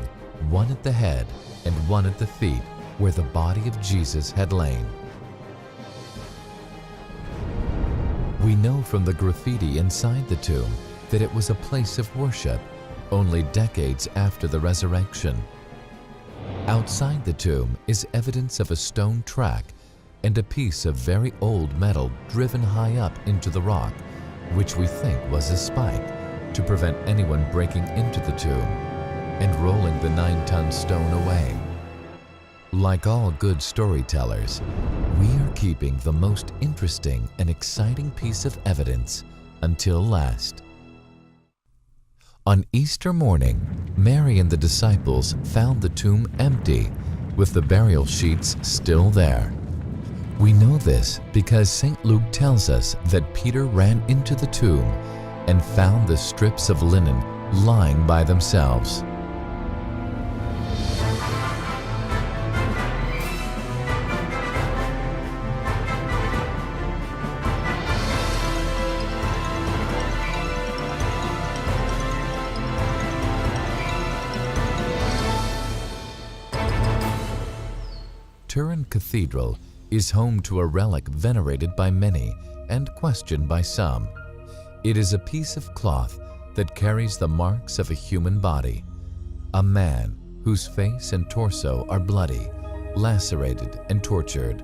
one at the head and one at the feet, where the body of Jesus had lain. We know from the graffiti inside the tomb that it was a place of worship, only decades after the resurrection. Outside the tomb is evidence of a stone track and a piece of very old metal driven high up into the rock, which we think was a spike to prevent anyone breaking into the tomb and rolling the 9-ton stone away. Like all good storytellers, we are keeping the most interesting and exciting piece of evidence until last. On Easter morning, Mary and the disciples found the tomb empty, with the burial sheets still there. We know this because St. Luke tells us that Peter ran into the tomb and found the strips of linen lying by themselves. Turin Cathedral is home to a relic venerated by many and questioned by some, It is a piece of cloth that carries the marks of a human body, a man whose face and torso are bloody, lacerated, and tortured.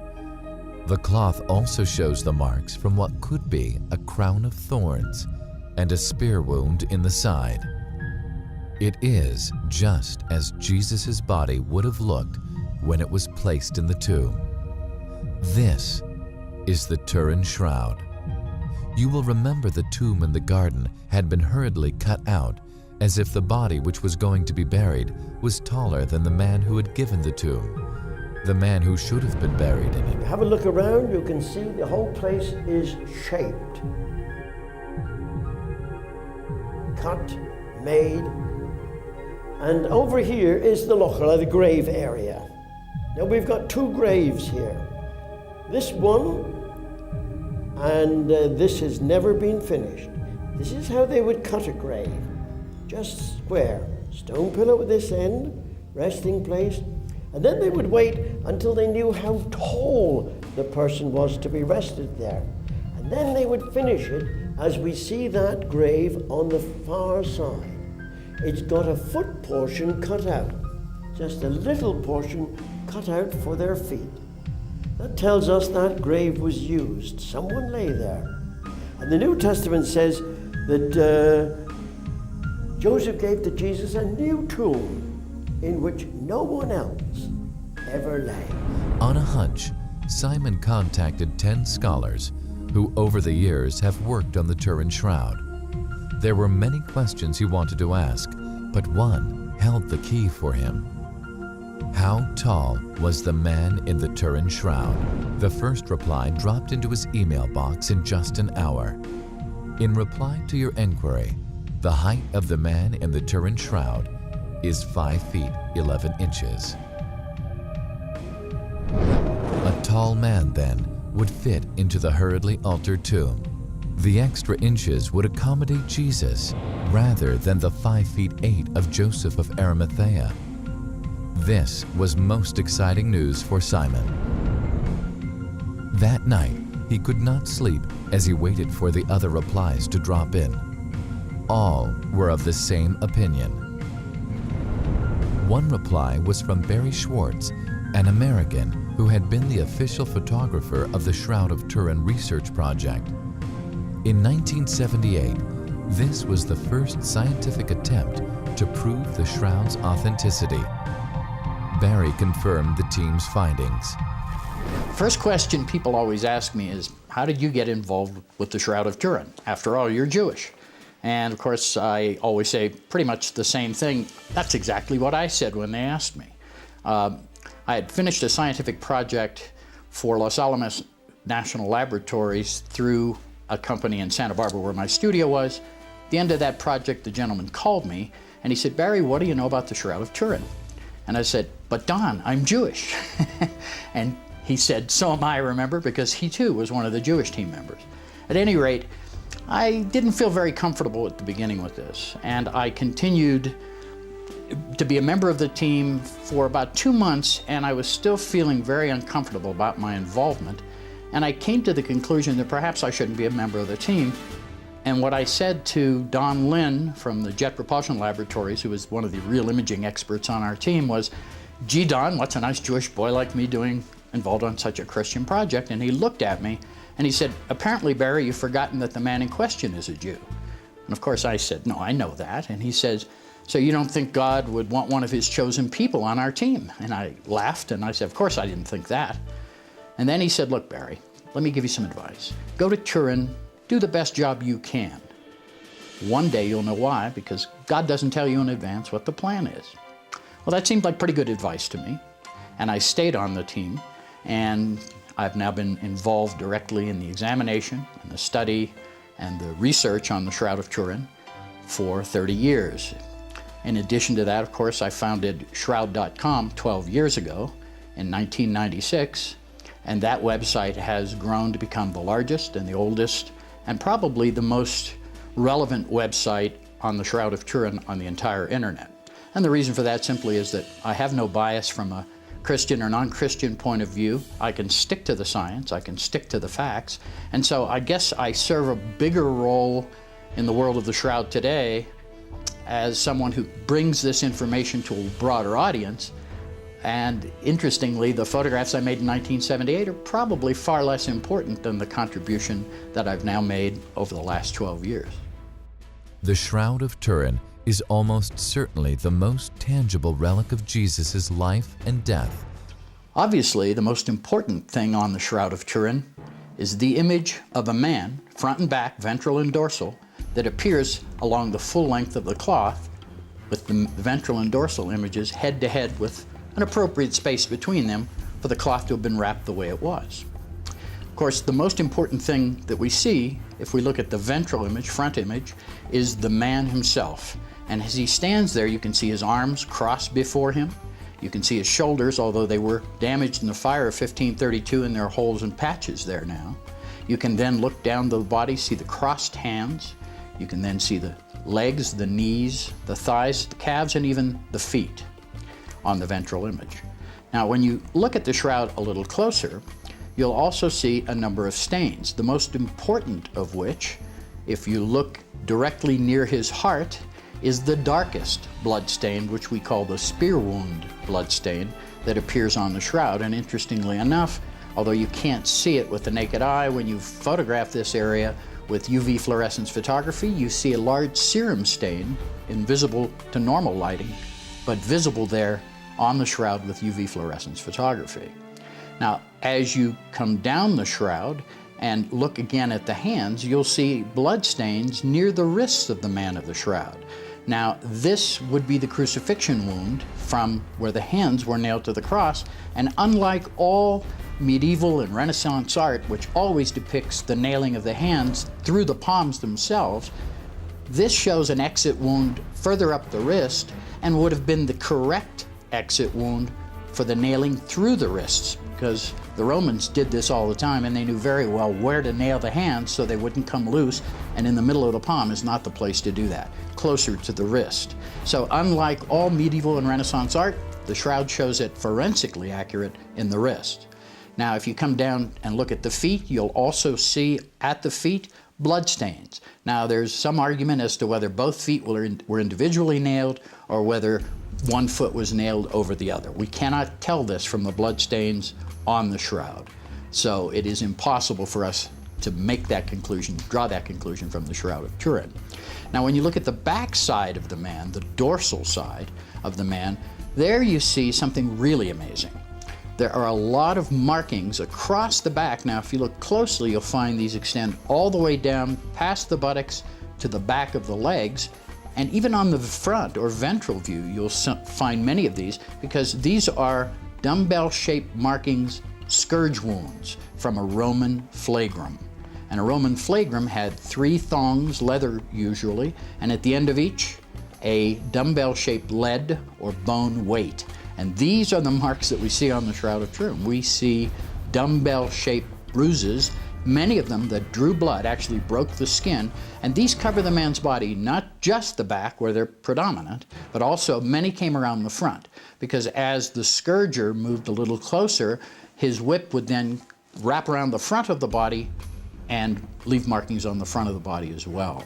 The cloth also shows the marks from what could be a crown of thorns and a spear wound in the side. It is just as Jesus' body would have looked when it was placed in the tomb. This is the Turin Shroud. You will remember the tomb in the garden had been hurriedly cut out, as if the body which was going to be buried was taller than the man who had given the tomb, the man who should have been buried in it. Have a look around, you can see the whole place is shaped. Cut, made, and over here is the lochra, the grave area. Now we've got two graves here. This one, and this has never been finished. This is how they would cut a grave. Just square, stone pillow at this end, resting place, and then they would wait until they knew how tall the person was to be rested there. And then they would finish it as we see that grave on the far side. It's got a foot portion cut out, just a little portion cut out for their feet. That tells us that grave was used. Someone lay there. And the New Testament says that Joseph gave to Jesus a new tomb in which no one else ever lay. On a hunch, Simon contacted 10 scholars who over the years have worked on the Turin Shroud. There were many questions he wanted to ask, but one held the key for him. How tall was the man in the Turin Shroud? The first reply dropped into his email box in just an hour. In reply to your enquiry, the height of the man in the Turin Shroud is 5 feet 11 inches. A tall man, then, would fit into the hurriedly altered tomb. The extra inches would accommodate Jesus rather than the 5 feet 8 of Joseph of Arimathea. This was most exciting news for Simon. That night, he could not sleep as he waited for the other replies to drop in. All were of the same opinion. One reply was from Barry Schwartz, an American who had been the official photographer of the Shroud of Turin research project. In 1978, this was the first scientific attempt to prove the shroud's authenticity. Barry confirmed the team's findings. First question people always ask me is, how did you get involved with the Shroud of Turin? After all, you're Jewish. And of course, I always say pretty much the same thing. That's exactly what I said when they asked me. I had finished a scientific project for Los Alamos National Laboratories through a company in Santa Barbara where my studio was. At the end of that project, the gentleman called me and he said, "Barry, what do you know about the Shroud of Turin?" And I said, "But Don, I'm Jewish." And he said, "So am I," remember, because he too was one of the Jewish team members. At any rate, I didn't feel very comfortable at the beginning with this, and I continued to be a member of the team for about 2 months, and I was still feeling very uncomfortable about my involvement. And I came to the conclusion that perhaps I shouldn't be a member of the team. And what I said to Don Lynn from the Jet Propulsion Laboratories, who was one of the real imaging experts on our team, was, "Gee, Don, what's a nice Jewish boy like me doing involved on such a Christian project?" And he looked at me and he said, "Apparently, Barry, you've forgotten that the man in question is a Jew." And of course I said, "No, I know that." And he says, "So you don't think God would want one of his chosen people on our team?" And I laughed and I said, "Of course I didn't think that." And then he said, "Look, Barry, let me give you some advice. Go to Turin, do the best job you can. One day you'll know why, because God doesn't tell you in advance what the plan is." Well, that seemed like pretty good advice to me. And I stayed on the team, and I've now been involved directly in the examination and the study and the research on the Shroud of Turin for 30 years. In addition to that, of course, I founded Shroud.com 12 years ago in 1996, and that website has grown to become the largest and the oldest and probably the most relevant website on the Shroud of Turin on the entire internet. And the reason for that simply is that I have no bias from a Christian or non-Christian point of view. I can stick to the science, I can stick to the facts, and so I guess I serve a bigger role in the world of the shroud today, as someone who brings this information to a broader audience. And interestingly, the photographs I made in 1978 are probably far less important than the contribution that I've now made over the last 12 years. The Shroud of Turin is almost certainly the most tangible relic of Jesus' life and death. Obviously, the most important thing on the Shroud of Turin is the image of a man, front and back, ventral and dorsal, that appears along the full length of the cloth, with the ventral and dorsal images head to head with an appropriate space between them for the cloth to have been wrapped the way it was. Of course, the most important thing that we see, if we look at the ventral image, front image, is the man himself. And as he stands there, you can see his arms crossed before him. You can see his shoulders, although they were damaged in the fire of 1532 and there are holes and patches there now. You can then look down the body, see the crossed hands. You can then see the legs, the knees, the thighs, the calves, and even the feet on the ventral image. Now, when you look at the shroud a little closer, you'll also see a number of stains, the most important of which, if you look directly near his heart, is the darkest blood stain, which we call the spear wound blood stain, that appears on the shroud. And interestingly enough, although you can't see it with the naked eye, when you photograph this area with UV fluorescence photography, you see a large serum stain, invisible to normal lighting, but visible there on the shroud with UV fluorescence photography. Now, as you come down the shroud and look again at the hands, you'll see blood stains near the wrists of the man of the shroud. Now, this would be the crucifixion wound from where the hands were nailed to the cross, and unlike all medieval and Renaissance art, which always depicts the nailing of the hands through the palms themselves, this shows an exit wound further up the wrist and would have been the correct exit wound for the nailing through the wrists, because the Romans did this all the time and they knew very well where to nail the hands so they wouldn't come loose, and in the middle of the palm is not the place to do that, closer to the wrist. So unlike all medieval and Renaissance art, the shroud shows it forensically accurate in the wrist. Now, if you come down and look at the feet, you'll also see at the feet blood stains. Now, there's some argument as to whether both feet were individually nailed or whether one foot was nailed over the other. We cannot tell this from the blood stains on the shroud. So it is impossible for us to make that conclusion, draw that conclusion from the Shroud of Turin. Now, when you look at the back side of the man, the dorsal side of the man, there you see something really amazing. There are a lot of markings across the back. Now, if you look closely, you'll find these extend all the way down past the buttocks to the back of the legs. And even on the front or ventral view, you'll find many of these, because these are dumbbell-shaped markings, scourge wounds from a Roman flagrum. And a Roman flagrum had 3 thongs, leather usually, and at the end of each, a dumbbell-shaped lead or bone weight. And these are the marks that we see on the Shroud of Turin. We see dumbbell-shaped bruises, many of them that drew blood, actually broke the skin, and these cover the man's body, not just the back where they're predominant, but also many came around the front, because as the scourger moved a little closer, his whip would then wrap around the front of the body and leave markings on the front of the body as well.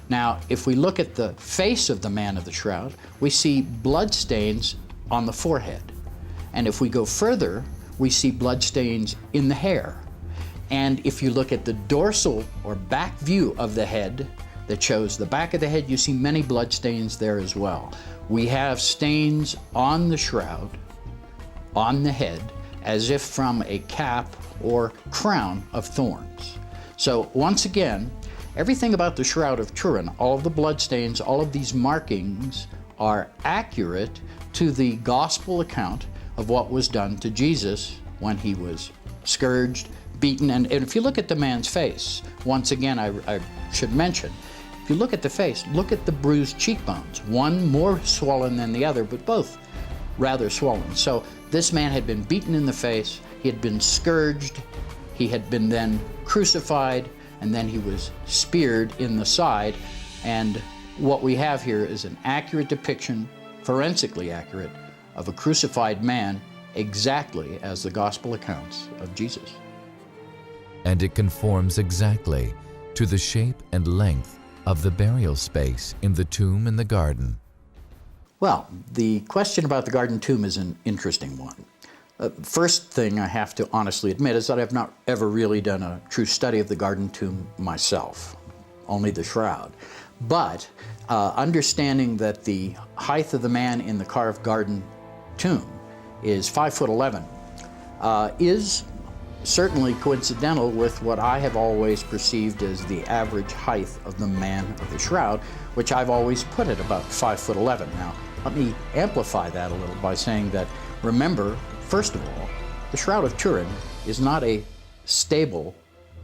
Now, if we look at the face of the man of the shroud, we see blood stains on the forehead. And if we go further, we see blood stains in the hair. And if you look at the dorsal or back view of the head that shows the back of the head, you see many blood stains there as well. We have stains on the shroud, on the head, as if from a cap or crown of thorns. So once again, everything about the Shroud of Turin, all of the blood stains, all of these markings are accurate to the gospel account of what was done to Jesus when he was scourged, beaten. And if you look at the man's face, once again, I should mention, if you look at the face, look at the bruised cheekbones, one more swollen than the other, but both rather swollen. So this man had been beaten in the face, he had been scourged, he had been then crucified, and then he was speared in the side. And what we have here is an accurate depiction, forensically accurate, of a crucified man, exactly as the gospel accounts of Jesus. And it conforms exactly to the shape and length of the burial space in the tomb in the garden. Well, the question about the garden tomb is an interesting one. First thing I have to honestly admit is that I've not ever really done a true study of the garden tomb myself, only the shroud. But understanding that the height of the man in the carved garden tomb is 5'11" is certainly coincidental with what I have always perceived as the average height of the man of the shroud, which I've always put at about 5'11". Now, let me amplify that a little by saying that, remember, first of all, the Shroud of Turin is not a stable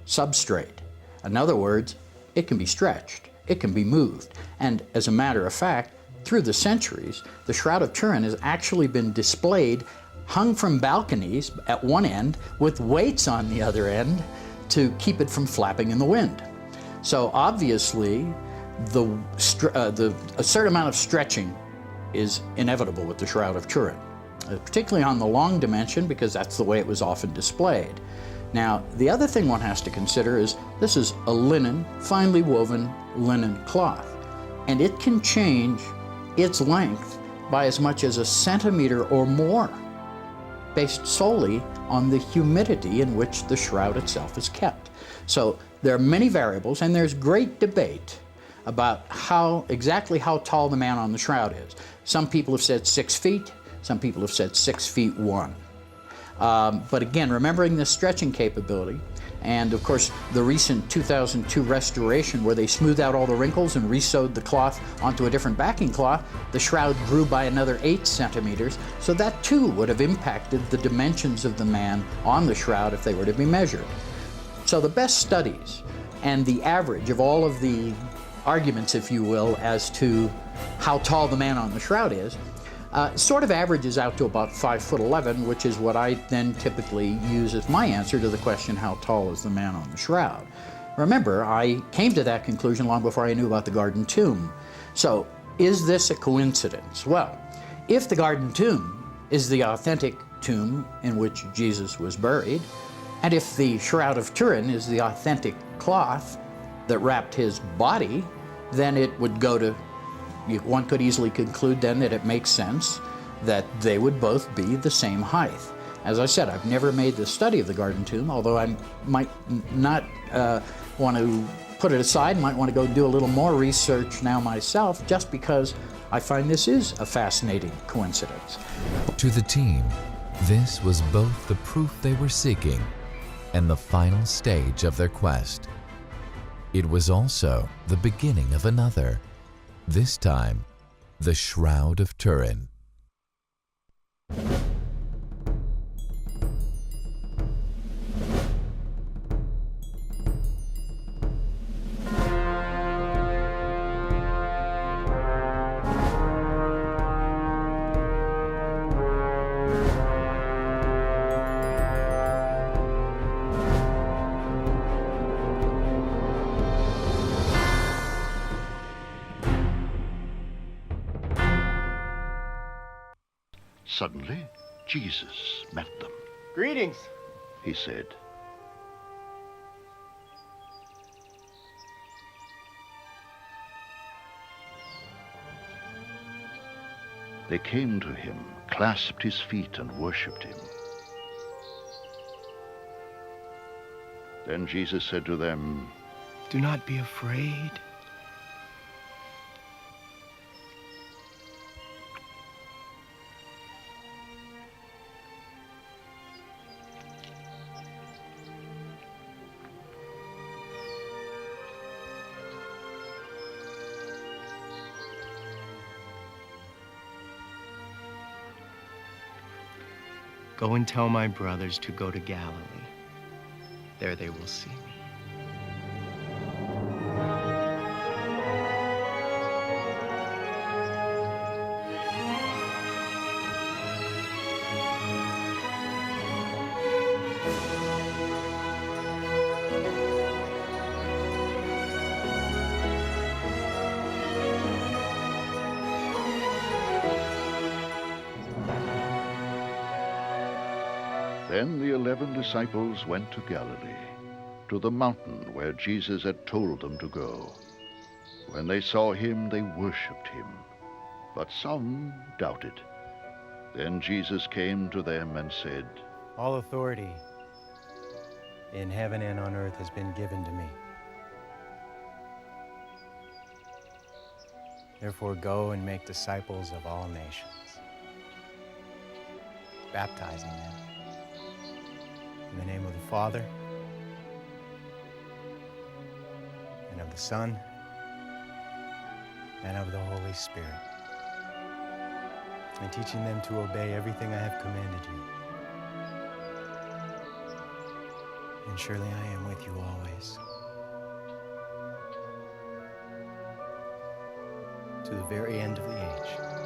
substrate. In other words, it can be stretched, it can be moved, and as a matter of fact, through the centuries, the Shroud of Turin has actually been displayed hung from balconies at one end with weights on the other end to keep it from flapping in the wind. So obviously, a certain amount of stretching is inevitable with the Shroud of Turin, particularly on the long dimension, because that's the way it was often displayed. Now, the other thing one has to consider is this is a linen, finely woven linen cloth, and it can change its length by as much as 1 centimeter or more, based solely on the humidity in which the shroud itself is kept. So there are many variables, and there's great debate about exactly how tall the man on the shroud is. Some people have said 6 feet, some people have said 6 feet 1. But again, remembering the stretching capability, and of course the recent 2002 restoration where they smoothed out all the wrinkles and resewed the cloth onto a different backing cloth, the shroud grew by another 8 centimeters, so that too would have impacted the dimensions of the man on the shroud if they were to be measured. So the best studies and the average of all of the arguments, if you will, as to how tall the man on the shroud is, sort of averages out to about 5'11", which is what I then typically use as my answer to the question, how tall is the man on the shroud? Remember, I came to that conclusion long before I knew about the garden tomb. So, is this a coincidence? Well, if the garden tomb is the authentic tomb in which Jesus was buried, and if the Shroud of Turin is the authentic cloth that wrapped his body, then it would go to, one could easily conclude then that it makes sense that they would both be the same height. As I said, I've never made the study of the garden tomb, although I might not want to put it aside, might want to go do a little more research now myself, just because I find this is a fascinating coincidence. To the team, this was both the proof they were seeking and the final stage of their quest. It was also the beginning of another, this time, the Shroud of Turin. Suddenly, Jesus met them. Greetings, he said. They came to him, clasped his feet, and worshipped him. Then Jesus said to them, "Do not be afraid. Go and tell my brothers to go to Galilee. There they will see me." Then the 11 disciples went to Galilee, to the mountain where Jesus had told them to go. When they saw him, they worshipped him, but some doubted. Then Jesus came to them and said, All authority in heaven and on earth has been given to me. Therefore, go and make disciples of all nations, baptizing them in the name of the Father, and of the Son, and of the Holy Spirit, and teaching them to obey everything I have commanded you. And surely I am with you always, to the very end of the age.